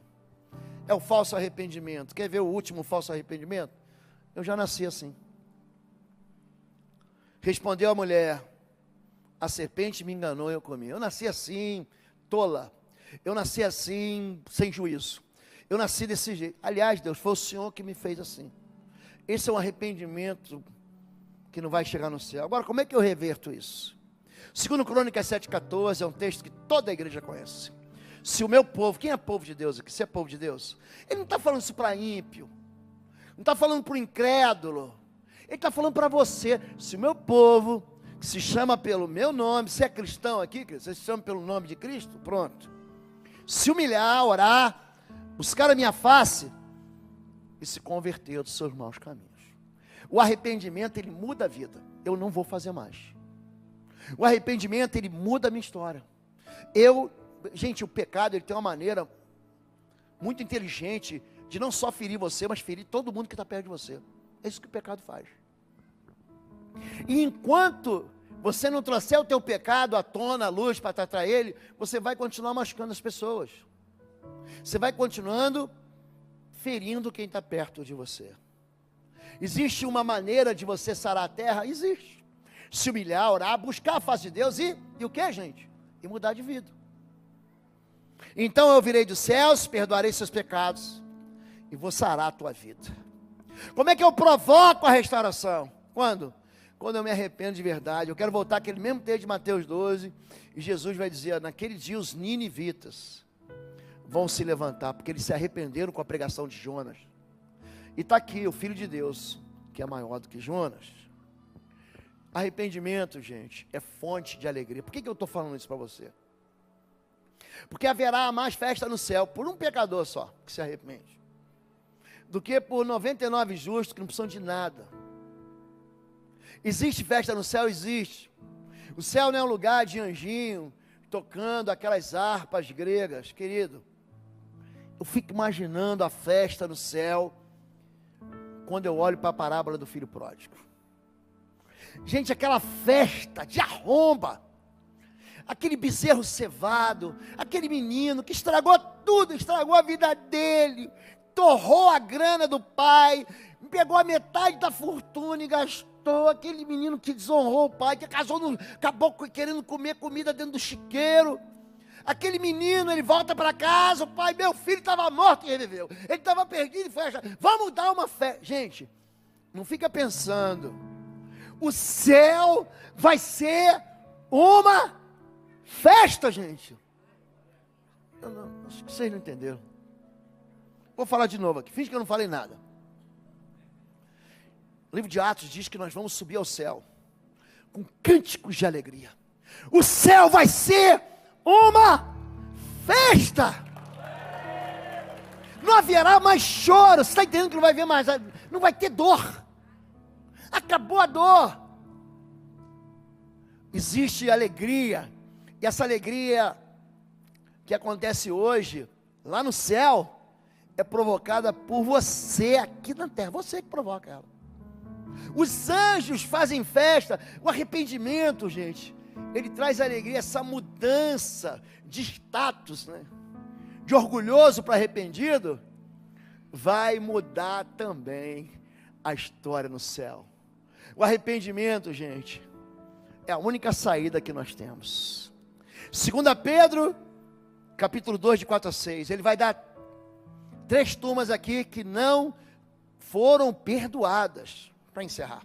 Speaker 1: É o falso arrependimento. Quer ver o último falso arrependimento? Eu já nasci assim. Respondeu a mulher, a serpente me enganou e eu comi. Eu nasci assim, tola. Eu nasci assim, sem juízo. Eu nasci desse jeito. Aliás, Deus, foi o Senhor que me fez assim. Esse é um arrependimento que não vai chegar no céu. Agora, como é que eu reverto isso? 2 Crônicas 7,14 é um texto que toda a igreja conhece. Se o meu povo, quem é povo de Deus aqui? Você é povo de Deus? Ele não está falando isso para ímpio. Não está falando para o incrédulo. Ele está falando para você. Se o meu povo, que se chama pelo meu nome, você é cristão aqui, você se chama pelo nome de Cristo? Pronto. Se humilhar, orar, buscar a minha face e se converter dos seus maus caminhos. O arrependimento, ele muda a vida. Eu não vou fazer mais. O arrependimento, ele muda a minha história. Gente, o pecado, ele tem uma maneira muito inteligente de não só ferir você, mas ferir todo mundo que está perto de você. É isso que o pecado faz. E enquanto você não trouxer o teu pecado à tona, à luz, para tratar ele, você vai continuar machucando as pessoas. Você vai continuando ferindo quem está perto de você. Existe uma maneira de você sarar a terra? Existe. Se humilhar, orar, buscar a face de Deus e o que, gente? E mudar de vida. Então eu virei dos céus, perdoarei seus pecados e vou sarar a tua vida. Como é que eu provoco a restauração? Quando? Quando eu me arrependo de verdade. Eu quero voltar àquele mesmo texto de Mateus 12, e Jesus vai dizer, naquele dia os ninivitas vão se levantar, porque eles se arrependeram com a pregação de Jonas. E está aqui o Filho de Deus, que é maior do que Jonas. Arrependimento, gente, é fonte de alegria. Por que eu estou falando isso para você? Porque haverá mais festa no céu por um pecador só, que se arrepende, do que por 99 justos que não precisam de nada. Existe festa no céu? Existe. O céu não é um lugar de anjinho, tocando aquelas harpas gregas, querido. Eu fico imaginando a festa no céu, quando eu olho para a parábola do filho pródigo. Gente, aquela festa de arromba, aquele bezerro cevado, aquele menino que estragou tudo, estragou a vida dele, torrou a grana do pai, pegou a metade da fortuna e gastou. Aquele menino que desonrou o pai, que acabou querendo comer comida dentro do chiqueiro. Aquele menino, ele volta para casa, o pai, meu filho estava morto e reviveu. Ele estava perdido e foi achar, vamos dar uma festa. Gente, não fica pensando, o céu vai ser uma festa, gente. Acho que vocês não entenderam. Vou falar de novo aqui, finge que eu não falei nada. O livro de Atos diz que nós vamos subir ao céu com cânticos de alegria. O céu vai ser uma festa. Não haverá mais choro. Você está entendendo que não vai haver mais? Não vai ter dor. Acabou a dor. Existe alegria. E essa alegria que acontece hoje, lá no céu, é provocada por você aqui na terra. Você que provoca ela. Os anjos fazem festa. O arrependimento, gente, ele traz alegria, essa mudança de status, né? De orgulhoso para arrependido, vai mudar também a história no céu. O arrependimento, gente, é a única saída que nós temos. 2 Pedro, capítulo 2, de 4 a 6, ele vai dar 3 turmas aqui que não foram perdoadas, para encerrar.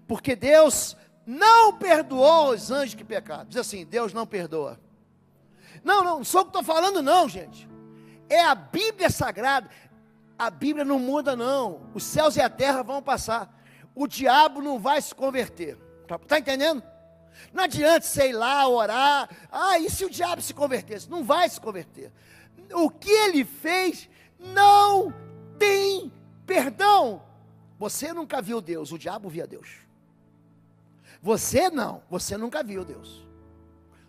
Speaker 1: Porque Deus não perdoou os anjos que pecaram. Diz assim, Deus não perdoa. Não sou o que estou falando não, gente. É a Bíblia Sagrada. A Bíblia não muda não. Os céus e a terra vão passar. O diabo não vai se converter. Está entendendo? Não adianta, sei lá, orar. E se o diabo se convertesse? Não vai se converter. O que ele fez não tem perdão. Você nunca viu Deus, o diabo via Deus. Você não, você nunca viu Deus.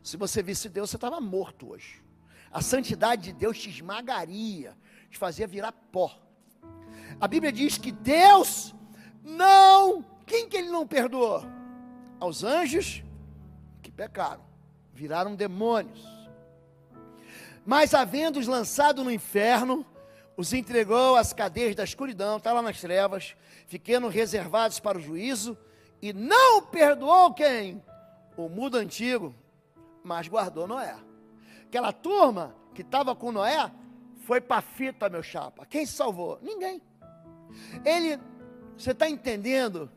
Speaker 1: Se você visse Deus, você estava morto hoje. A santidade de Deus te esmagaria, te fazia virar pó. A Bíblia diz que Deus não, quem que ele não perdoou? Aos anjos que pecaram, viraram demônios. Mas havendo-os lançado no inferno, os entregou às cadeias da escuridão, está lá nas trevas, ficando reservados para o juízo, e não perdoou quem? O mundo antigo, mas guardou Noé. Aquela turma que estava com Noé, foi para a fita, meu chapa. Quem se salvou? Ninguém. Você está entendendo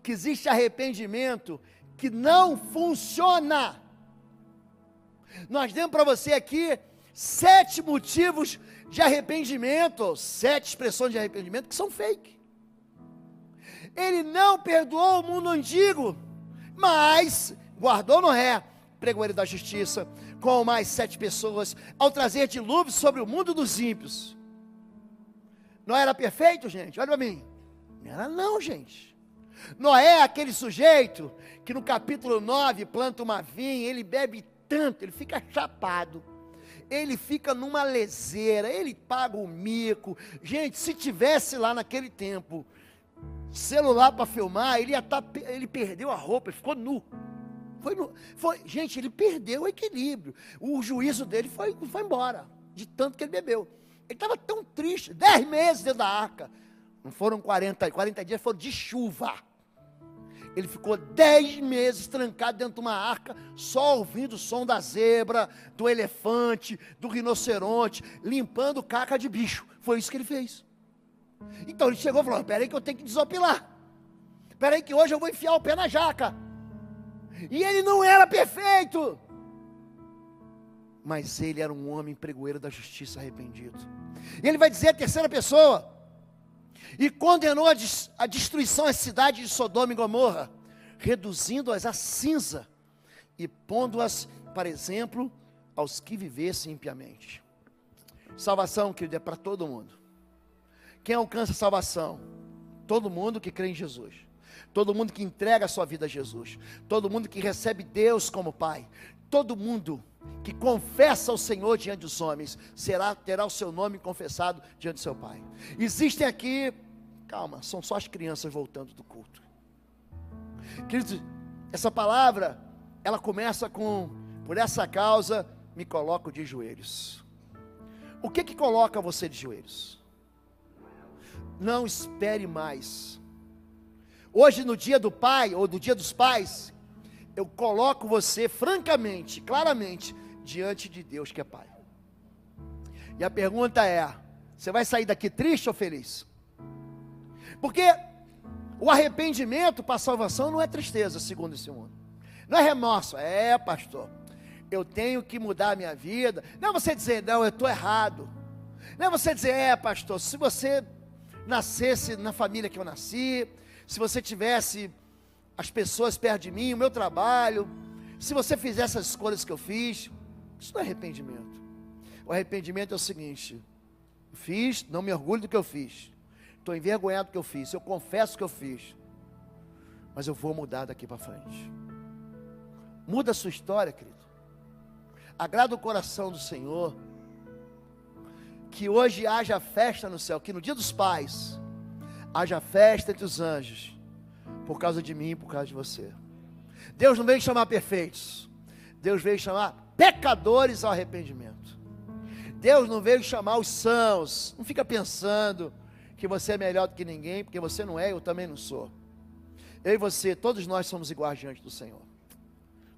Speaker 1: que existe arrependimento que não funciona? Nós demos para você aqui 7 motivos de arrependimento, 7 expressões de arrependimento que são fake. Ele não perdoou o mundo antigo, mas guardou Noé, pregoeiro da justiça, com mais 7 pessoas, ao trazer dilúvio sobre o mundo dos ímpios. Não era perfeito, gente? Olha para mim. Não era não, gente. Noé é aquele sujeito que no capítulo 9 planta uma vinha, ele bebe tanto, ele fica chapado, ele fica numa leseira, ele paga o mico. Gente, se tivesse lá naquele tempo celular para filmar, ele perdeu a roupa, ele ficou nu. Gente, ele perdeu o equilíbrio. O juízo dele foi embora, de tanto que ele bebeu. Ele estava tão triste, 10 meses dentro da arca. Não foram 40 dias, foram de chuva. Ele ficou 10 meses trancado dentro de uma arca, só ouvindo o som da zebra, do elefante, do rinoceronte, limpando caca de bicho. Foi isso que ele fez. Então ele chegou e falou: peraí que eu tenho que desopilar. Peraí que hoje eu vou enfiar o pé na jaca. E ele não era perfeito, mas ele era um homem pregoeiro da justiça arrependido. E ele vai dizer a terceira pessoa: e condenou a destruição à cidade de Sodoma e Gomorra, reduzindo-as a cinza, e pondo-as para exemplo aos que vivessem impiamente. Salvação, querido, é para todo mundo. Quem alcança a salvação? Todo mundo que crê em Jesus, todo mundo que entrega a sua vida a Jesus, todo mundo que recebe Deus como Pai, todo mundo que confessa ao Senhor diante dos homens, terá o seu nome confessado diante do seu Pai. Existem aqui, calma, são só as crianças voltando do culto. Queridos, essa palavra, ela começa com: por essa causa me coloco de joelhos. O que coloca você de joelhos? Não espere mais. Hoje, no dia do Pai, ou do dia dos pais, eu coloco você francamente, claramente, diante de Deus que é Pai. E a pergunta é: você vai sair daqui triste ou feliz? Porque o arrependimento para a salvação não é tristeza, segundo esse mundo. Não é remorso. Pastor, eu tenho que mudar a minha vida. Não é você dizer: não, eu estou errado. Não é você dizer: pastor, se você nascesse na família que eu nasci, se você tivesse as pessoas perto de mim, o meu trabalho, se você fizesse as escolhas que eu fiz. Isso não é arrependimento. O arrependimento é o seguinte: fiz, não me orgulho do que eu fiz, estou envergonhado do que eu fiz, eu confesso o que eu fiz, mas eu vou mudar daqui para frente. Muda a sua história, querido. Agrada o coração do Senhor. Que hoje haja festa no céu, que no dia dos pais haja festa entre os anjos, por causa de mim e por causa de você. Deus não veio chamar perfeitos, Deus veio chamar pecadores ao arrependimento. Deus não veio chamar os sãos. Não fica pensando que você é melhor do que ninguém, porque você não é, eu também não sou. Eu e você, todos nós somos iguais diante do Senhor.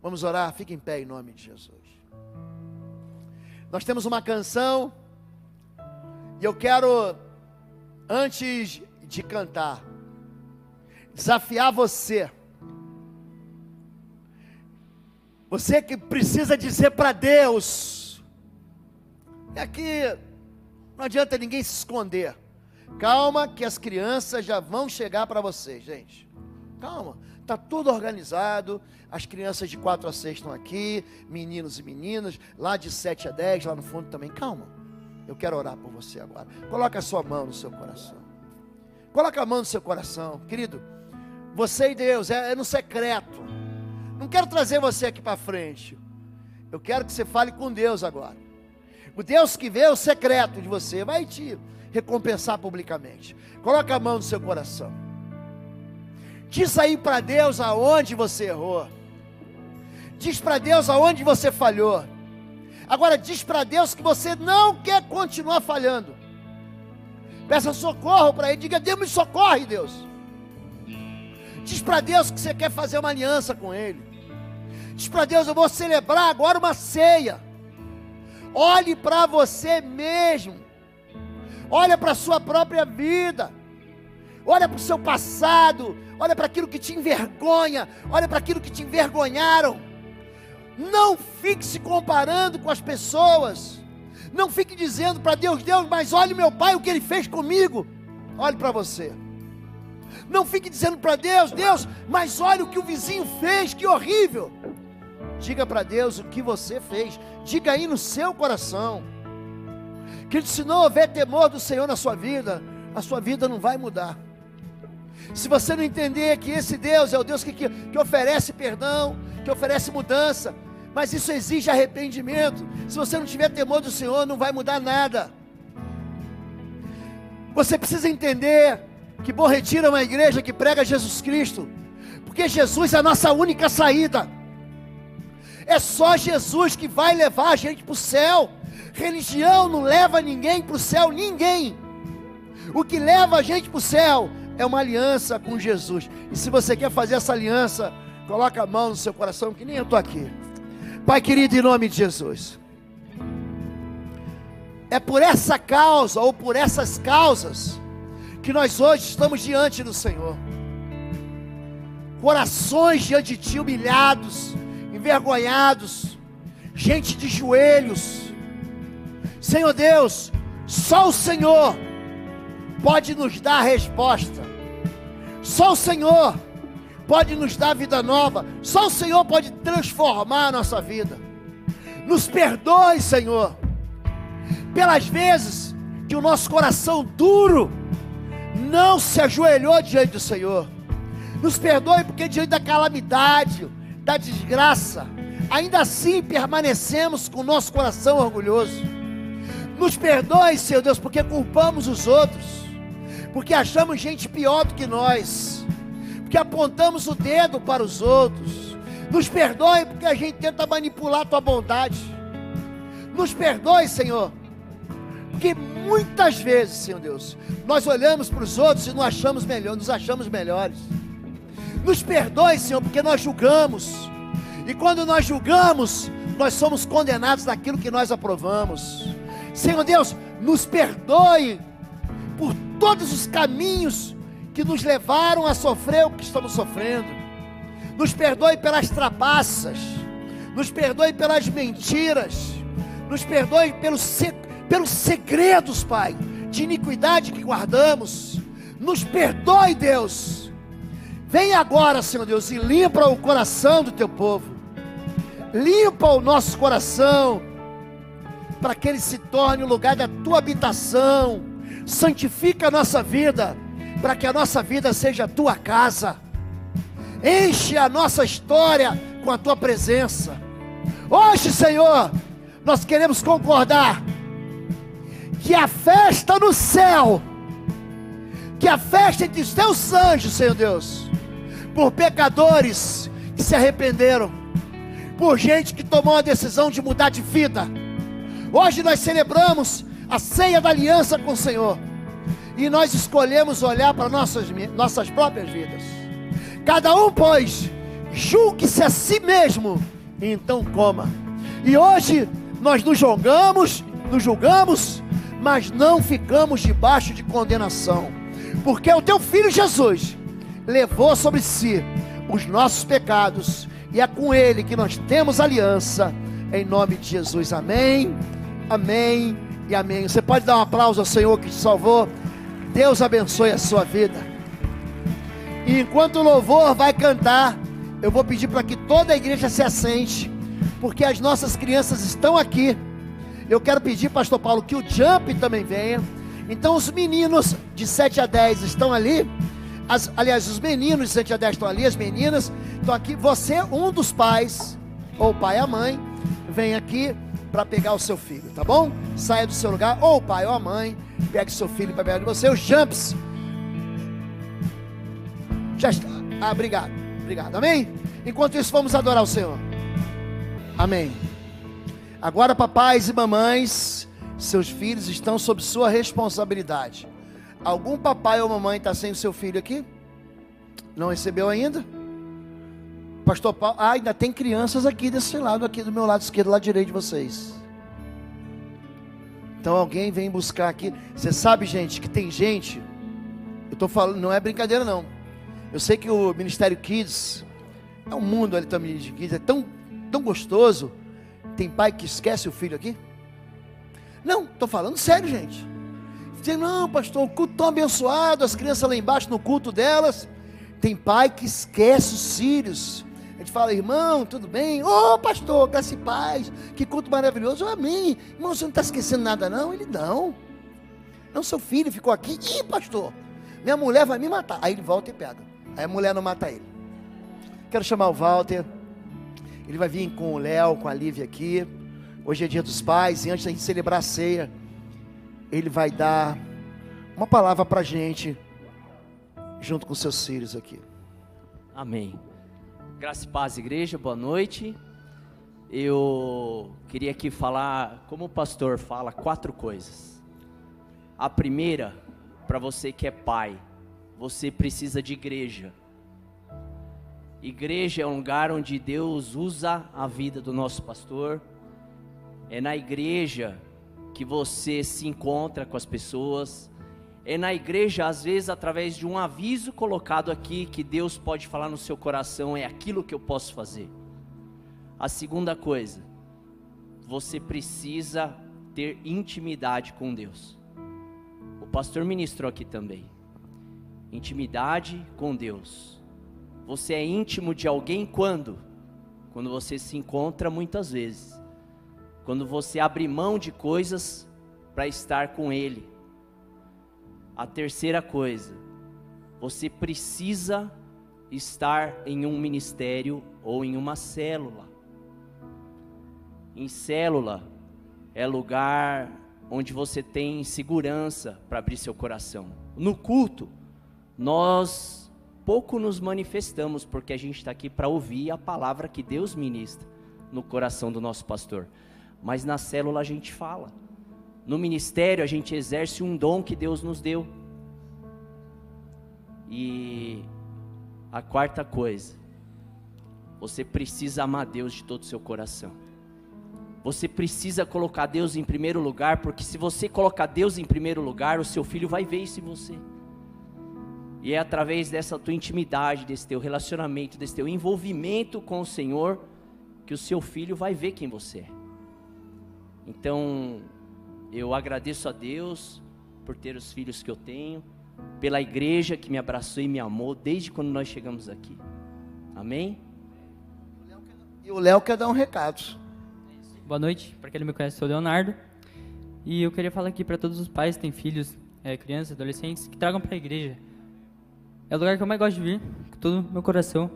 Speaker 1: Vamos orar? Fique em pé em nome de Jesus. Nós temos uma canção, e eu quero, antes de cantar, desafiar você. Você que precisa dizer para Deus. E aqui não adianta ninguém se esconder. Calma que as crianças já vão chegar para você, gente. Calma, está tudo organizado. As crianças de 4 a 6 estão aqui, meninos e meninas, lá de 7 a 10, lá no fundo também. Calma, eu quero orar por você agora. Coloque a sua mão no seu coração. Coloca a mão no seu coração, querido. Você e Deus, é no secreto. Não quero trazer você aqui para frente. Eu quero que você fale com Deus agora. O Deus que vê o secreto de você vai te recompensar publicamente. Coloca a mão no seu coração. Diz aí para Deus aonde você errou. Diz para Deus aonde você falhou. Agora diz para Deus que você não quer continuar falhando. Peça socorro para Ele. Diga: Deus, me socorre, Deus. Diz para Deus que você quer fazer uma aliança com Ele. Diz para Deus: eu vou celebrar agora uma ceia. Olhe para você mesmo. Olha para a sua própria vida. Olha para o seu passado. Olha para aquilo que te envergonha. Olha para aquilo que te envergonharam. Não fique se comparando com as pessoas. Não fique dizendo para Deus: Deus, mas olha o meu pai, o que ele fez comigo. Olhe para você. Não fique dizendo para Deus: Deus, mas olha o que o vizinho fez, que horrível. Diga para Deus o que você fez. Diga aí no seu coração. Que se não houver temor do Senhor na sua vida, a sua vida não vai mudar. Se você não entender que esse Deus é o Deus que oferece perdão, que oferece mudança, mas isso exige arrependimento. Se você não tiver temor do Senhor, não vai mudar nada. Você precisa entender que Bom Retiro é uma igreja que prega Jesus Cristo, porque Jesus é a nossa única saída. É só Jesus que vai levar a gente para o céu. Religião não leva ninguém para o céu, ninguém. O que leva a gente para o céu é uma aliança com Jesus. E se você quer fazer essa aliança, coloca a mão no seu coração, que nem eu estou aqui. Pai querido, em nome de Jesus, é por essa causa, ou por essas causas, que nós hoje estamos diante do Senhor. Corações diante de Ti humilhados, envergonhados, gente de joelhos. Senhor Deus, só o Senhor pode nos dar a resposta. Só o Senhor pode nos dar vida nova. Só o Senhor pode transformar a nossa vida. Nos perdoe, Senhor, pelas vezes que o nosso coração duro não se ajoelhou diante do Senhor. Nos perdoe porque diante da calamidade, da desgraça, ainda assim permanecemos com o nosso coração orgulhoso. Nos perdoe, Senhor Deus, porque culpamos os outros, porque achamos gente pior do que nós, porque apontamos o dedo para os outros. Nos perdoe porque a gente tenta manipular a Tua bondade. Nos perdoe, Senhor, porque muitas vezes, Senhor Deus, nós olhamos para os outros e nos achamos melhores. Nos perdoe, Senhor, porque nós julgamos, e quando nós julgamos, nós somos condenados naquilo que nós aprovamos. Senhor Deus, nos perdoe por todos os caminhos que nos levaram a sofrer o que estamos sofrendo. Nos perdoe pelas trapaças, nos perdoe pelas mentiras, nos perdoe pelos segredos, Pai, de iniquidade que guardamos. Nos perdoe, Deus. Vem agora, Senhor Deus, e limpa o coração do Teu povo. Limpa o nosso coração, para que ele se torne o lugar da Tua habitação. Santifica a nossa vida, para que a nossa vida seja a Tua casa. Enche a nossa história com a Tua presença. Hoje, Senhor, nós queremos concordar que a festa no céu, que a festa entre os Teus anjos, Senhor Deus, por pecadores que se arrependeram, por gente que tomou a decisão de mudar de vida. Hoje nós celebramos a ceia da aliança com o Senhor, e nós escolhemos olhar para nossas próprias vidas. Cada um, pois, julgue-se a si mesmo, e então coma. E hoje nós nos julgamos, mas não ficamos debaixo de condenação, porque o Teu Filho Jesus levou sobre si os nossos pecados, e é com Ele que nós temos aliança, em nome de Jesus. Amém, amém e amém. Você pode dar um aplauso ao Senhor que te salvou. Deus abençoe a sua vida. E enquanto o louvor vai cantar, eu vou pedir para que toda a igreja se assente, porque as nossas crianças estão aqui. Eu quero pedir, pastor Paulo, que o Jump também venha, Então os meninos de 7 a 10 estão ali. Aliás, os meninos de 7 a 10 estão ali, as meninas estão aqui. Você, um dos pais, ou o pai e a mãe, vem aqui para pegar o seu filho, tá bom? Saia do seu lugar, ou o pai ou a mãe, pegue seu filho para pegar de você. Os jumps. Já está. Obrigado. Obrigado. Amém? Enquanto isso, vamos adorar o Senhor. Amém. Agora, papais e mamães, seus filhos estão sob sua responsabilidade. Algum papai ou mamãe está sem o seu filho aqui? Não recebeu ainda? Pastor Paulo, ainda tem crianças aqui desse lado, aqui do meu lado esquerdo, lado direito de vocês. Então alguém vem buscar aqui. Você sabe, gente, que tem gente, eu estou falando, não é brincadeira não. Eu sei que o Ministério Kids é um mundo ali também de Kids, é tão gostoso. Tem pai que esquece o filho aqui? Não, estou falando sério, gente. Não, pastor, o culto tão abençoado, as crianças lá embaixo no culto delas. Tem pai que esquece os filhos. A gente fala, irmão, tudo bem? Ô, pastor, graça e paz, que culto maravilhoso. Amém. Irmão, você não está esquecendo nada não? Ele não. Não, seu filho ficou aqui. Ih, pastor, minha mulher vai me matar. Aí ele volta e pega. Aí a mulher não mata ele. Quero chamar o Walter. Ele vai vir com o Léo, com a Lívia aqui. Hoje é dia dos pais, e antes da gente celebrar a ceia, ele vai dar uma palavra para a gente, junto com seus filhos aqui.
Speaker 3: Amém. Graça e paz, igreja, boa noite. Eu queria aqui falar, como o pastor fala, 4 coisas. A primeira, para você que é pai, você precisa de igreja. Igreja é um lugar onde Deus usa a vida do nosso pastor. É na igreja que você se encontra com as pessoas. É na igreja, às vezes, através de um aviso colocado aqui, que Deus pode falar no seu coração, é aquilo que eu posso fazer. A segunda coisa, você precisa ter intimidade com Deus. O pastor ministrou aqui também. Intimidade com Deus. Você é íntimo de alguém quando? Quando você se encontra muitas vezes. Quando você abre mão de coisas para estar com Ele. A terceira coisa, você precisa estar em um ministério ou em uma célula. Em célula é lugar onde você tem segurança para abrir seu coração. No culto, nós pouco nos manifestamos, porque a gente está aqui para ouvir a palavra que Deus ministra no coração do nosso pastor. Mas na célula a gente fala. No ministério a gente exerce um dom que Deus nos deu. E a quarta coisa, você precisa amar Deus de todo o seu coração. Você precisa colocar Deus em primeiro lugar, porque se você colocar Deus em primeiro lugar, o seu filho vai ver isso em você. E é através dessa tua intimidade, desse teu relacionamento, desse teu envolvimento com o Senhor, que o seu filho vai ver quem você é. Então, eu agradeço a Deus por ter os filhos que eu tenho, pela igreja que me abraçou e me amou desde quando nós chegamos aqui. Amém?
Speaker 1: E o Léo quer dar um recado.
Speaker 4: Boa noite, para quem não me conhece, sou o Leonardo. E eu queria falar aqui para todos os pais que têm filhos, crianças, adolescentes, que tragam para a igreja. É o lugar que eu mais gosto de vir, com todo o meu coração.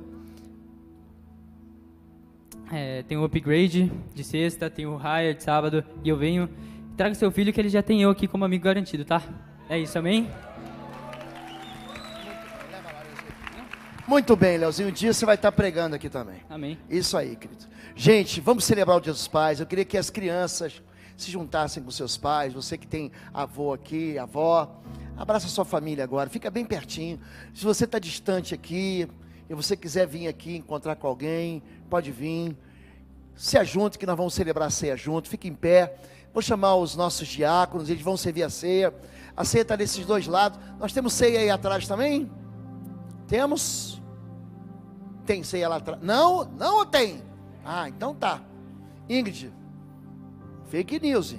Speaker 4: Tem o upgrade de sexta, tem o higher de sábado, e eu venho. Traga seu filho que ele já tem eu aqui como amigo garantido, tá? É isso, amém?
Speaker 1: Muito bem, Leozinho, um dia você vai estar pregando aqui também.
Speaker 4: Amém.
Speaker 1: Isso aí, querido. Gente, vamos celebrar o Dia dos Pais. Eu queria que as crianças se juntassem com seus pais. Você que tem avô aqui, avó, abraça a sua família agora, fica bem pertinho. Se você está distante aqui e você quiser vir aqui encontrar com alguém, pode vir. Se ajunte que nós vamos celebrar a ceia junto. Fique em pé. Vou chamar os nossos diáconos, eles vão servir a ceia. A ceia está desses dois lados. Nós temos ceia aí atrás também? Temos? Tem ceia lá atrás? Não, não tem? Ah, então tá. Ingrid, fake news.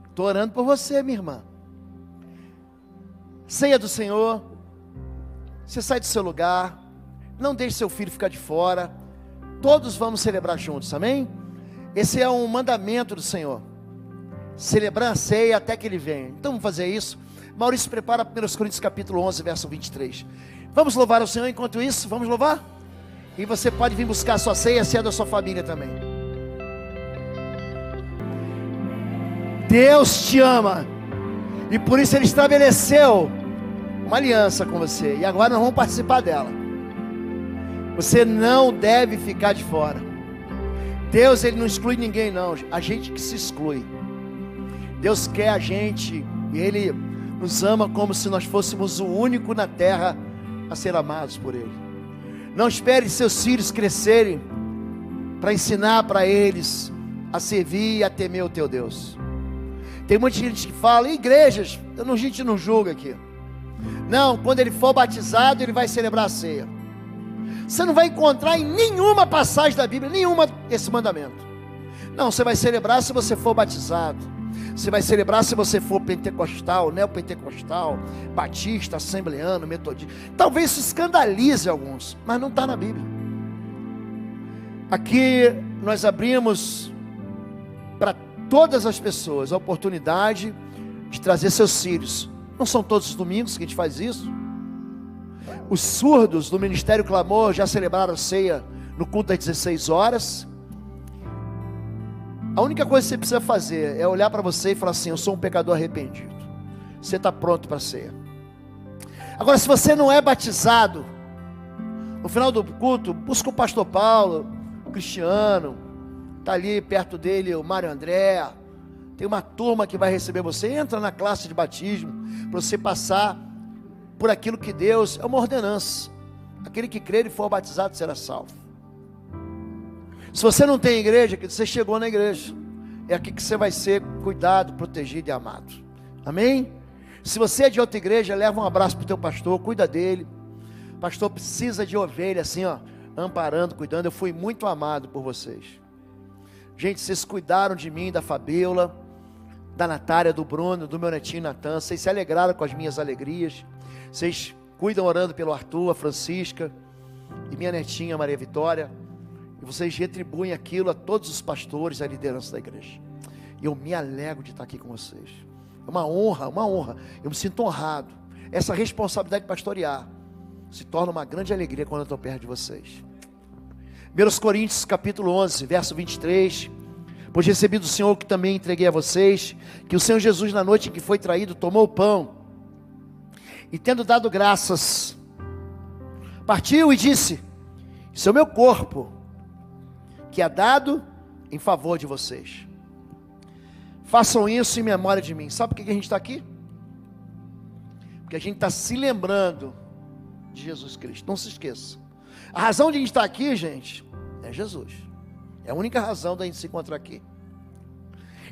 Speaker 1: Estou orando por você, minha irmã. Ceia do Senhor. Você sai do seu lugar. Não deixe seu filho ficar de fora. Todos vamos celebrar juntos, amém? Esse é um mandamento do Senhor. celebrar a ceia até que ele venha. Então vamos fazer isso. Maurício, prepara 1 Coríntios capítulo 11, verso 23. Vamos louvar o Senhor enquanto isso? Vamos louvar? E você pode vir buscar a sua ceia, se é da sua família também. Deus te ama, e por isso Ele estabeleceu uma aliança com você, e agora nós vamos participar dela. Você não deve ficar de fora. Deus, Ele não exclui ninguém não, a gente que se exclui. Deus quer a gente, e Ele nos ama como se nós fôssemos o único na terra a ser amados por Ele. Não espere seus filhos crescerem para ensinar para eles a servir e a temer o teu Deus. Tem muita gente que fala, igrejas, a gente não julga aqui. Não, quando ele for batizado, ele vai celebrar a ceia. Você não vai encontrar em nenhuma passagem da Bíblia, nenhuma, esse mandamento. Não, você vai celebrar se você for batizado. Você vai celebrar se você for pentecostal, neopentecostal, batista, assembleano, metodista. Talvez isso escandalize alguns, mas não está na Bíblia. Aqui nós abrimos para todas as pessoas a oportunidade de trazer seus filhos. Não são todos os domingos que a gente faz isso. Os surdos do Ministério Clamor já celebraram a ceia no culto às 16 horas. A única coisa que você precisa fazer é olhar para você e falar assim: eu sou um pecador arrependido. Você está pronto para a ceia. Agora, se você não é batizado, no final do culto, busca o pastor Paulo, o Cristiano, está ali perto dele o Mário André. Tem uma turma que vai receber você. Entra na classe de batismo, para você passar por aquilo que Deus, é uma ordenança. Aquele que crer e for batizado será salvo. Se você não tem igreja, que você chegou na igreja, é aqui que você vai ser cuidado, protegido e amado. Amém? Se você é de outra igreja, leva um abraço para o teu pastor, cuida dele. O pastor precisa de ovelha, assim, ó, amparando, cuidando. Eu fui muito amado por vocês. Gente, vocês cuidaram de mim, da Fabiola, da Natália, do Bruno, do meu netinho Natan. Vocês se alegraram com as minhas alegrias. Vocês cuidam orando pelo Arthur, a Francisca e minha netinha Maria Vitória. E vocês retribuem aquilo a todos os pastores e a liderança da igreja. E eu me alegro de estar aqui com vocês. É uma honra, uma honra. Eu me sinto honrado. Essa responsabilidade de pastorear se torna uma grande alegria quando eu estou perto de vocês. 1 Coríntios capítulo 11, verso 23. Pois recebi do Senhor que também entreguei a vocês, que o Senhor Jesus, na noite em que foi traído, tomou o pão, e tendo dado graças, partiu e disse: isso é o meu corpo, que é dado em favor de vocês. Façam isso em memória de mim. Sabe por que a gente está aqui? Porque a gente está se lembrando de Jesus Cristo. Não se esqueça. A razão de a gente estar aqui, gente, é Jesus. É a única razão da gente se encontrar aqui.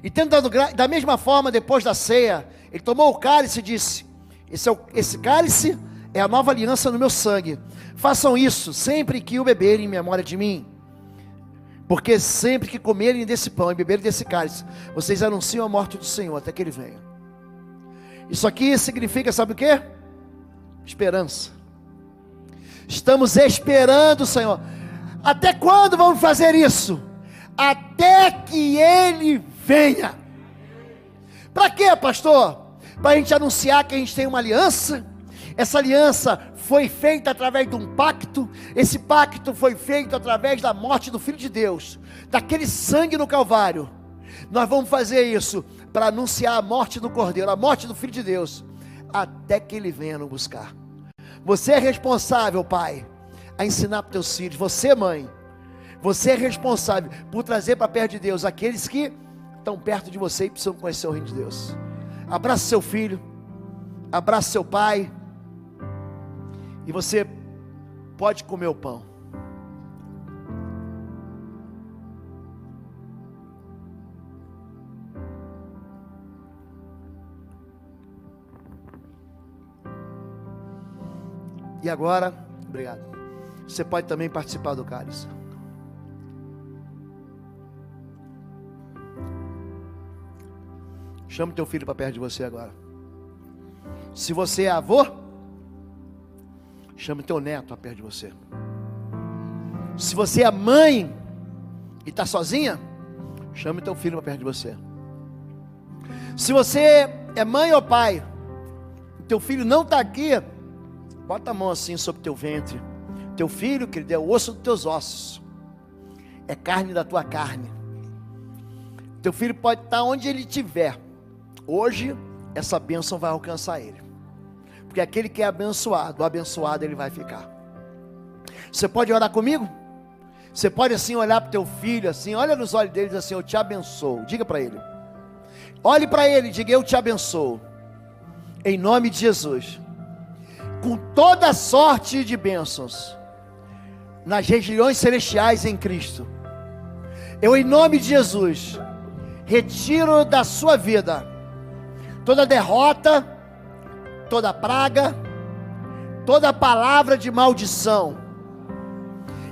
Speaker 1: E tendo dado da mesma forma, depois da ceia, ele tomou o cálice e disse: esse cálice é a nova aliança no meu sangue. Façam isso sempre que o beberem em memória de mim. Porque sempre que comerem desse pão e beberem desse cálice, vocês anunciam a morte do Senhor até que Ele venha. Isso aqui significa, sabe o quê? Esperança. Estamos esperando o Senhor. Até quando vamos fazer isso? Até que Ele venha. Para quê, pastor? Para a gente anunciar que a gente tem uma aliança. Essa aliança foi feita através de um pacto. Esse pacto foi feito através da morte do Filho de Deus, daquele sangue no Calvário. Nós vamos fazer isso para anunciar a morte do Cordeiro, a morte do Filho de Deus, até que Ele venha nos buscar. Você é responsável, pai, a ensinar para os teus filhos. Você, mãe, você é responsável por trazer para perto de Deus aqueles que estão perto de você e precisam conhecer o reino de Deus. Abraça seu filho, abraça seu pai, e você pode comer o pão. E agora, obrigado. Você pode também participar do cálice. Chama o teu filho para perto de você agora. Se você é avô, chama o teu neto para perto de você. Se você é mãe e está sozinha, chama o teu filho para perto de você. Se você é mãe ou pai, teu filho não está aqui, bota a mão assim sobre teu ventre. Teu filho, querido, é o osso dos teus ossos, é carne da tua carne. Teu filho pode estar onde ele estiver. Hoje, essa bênção vai alcançar ele. Porque aquele que é abençoado, o abençoado ele vai ficar. Você pode orar comigo? Você pode assim olhar para o teu filho, assim, olha nos olhos dele e diz assim: eu te abençoo. Diga para ele. Olhe para ele e diga: eu te abençoo. Em nome de Jesus. Com toda sorte de bênçãos nas regiões celestiais em Cristo. Eu, em nome de Jesus, retiro da sua vida toda derrota, toda praga, toda palavra de maldição.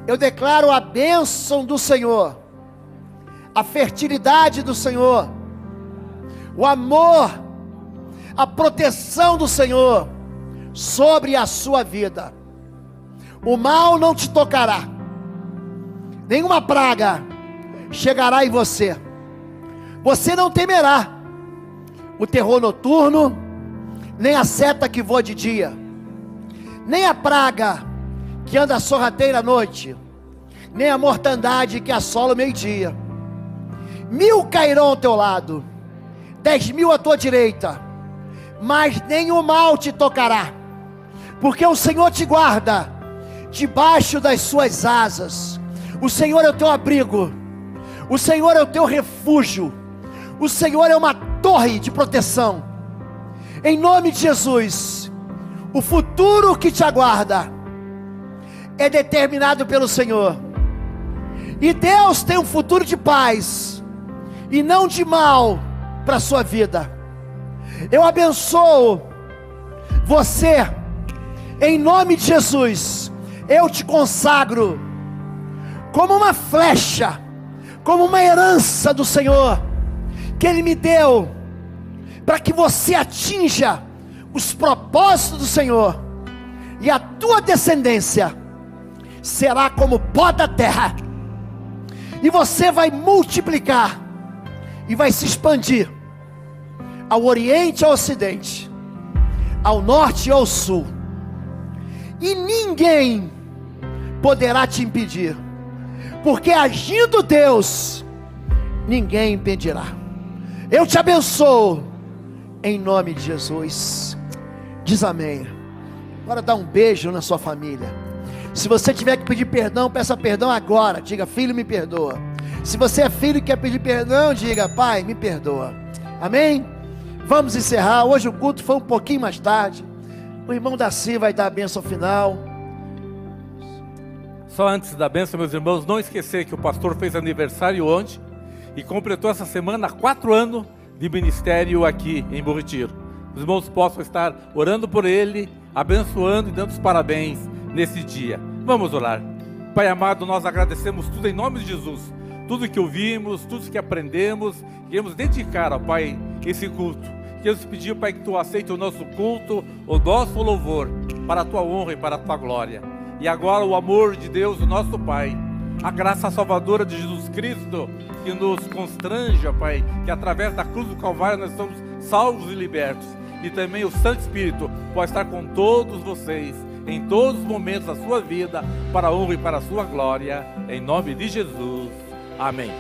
Speaker 1: Eu declaro a bênção do Senhor, a fertilidade do Senhor, o amor, a proteção do Senhor sobre a sua vida. O mal não te tocará, nenhuma praga chegará em você. Você não temerá o terror noturno, nem a seta que voa de dia, nem a praga que anda sorrateira à noite, nem a mortandade que assola o meio-dia. 1000 cairão ao teu lado, 10.000 à tua direita, mas nenhum mal te tocará, porque o Senhor te guarda debaixo das suas asas. O Senhor é o teu abrigo, o Senhor é o teu refúgio, o Senhor é uma torre de proteção. Em nome de Jesus, o futuro que te aguarda é determinado pelo Senhor, e Deus tem um futuro de paz e não de mal para a sua vida. Eu abençoo você, em nome de Jesus. Eu te consagro como uma flecha, como uma herança do Senhor, que Ele me deu, para que você atinja os propósitos do Senhor, e a tua descendência será como pó da terra, e você vai multiplicar, e vai se expandir, ao oriente e ao ocidente, ao norte e ao sul, e ninguém poderá te impedir, porque agindo Deus, ninguém impedirá. Eu te abençoo, em nome de Jesus. Diz amém. Agora dá um beijo na sua família. Se você tiver que pedir perdão, peça perdão agora. Diga: filho, me perdoa. Se você é filho e quer pedir perdão, diga: pai, me perdoa. Amém? Vamos encerrar. Hoje o culto foi um pouquinho mais tarde. O irmão Daci vai dar a bênção final.
Speaker 5: Só antes da bênção, meus irmãos, não esquecer que o pastor fez aniversário ontem e completou essa semana 4 anos de ministério aqui em Bom Retiro. Os irmãos possam estar orando por ele, abençoando e dando os parabéns nesse dia. Vamos orar. Pai amado, nós agradecemos tudo em nome de Jesus. Tudo que ouvimos, tudo que aprendemos, queremos dedicar, ó Pai, esse culto. Queremos pedir, Pai, que Tu aceite o nosso culto, o nosso louvor, para a Tua honra e para a Tua glória. E agora o amor de Deus, o nosso Pai, a graça salvadora de Jesus Cristo, que nos constrange, ó Pai, que através da cruz do Calvário nós somos salvos e libertos. E também o Santo Espírito pode estar com todos vocês, em todos os momentos da sua vida, para a honra e para a sua glória, em nome de Jesus. Amém.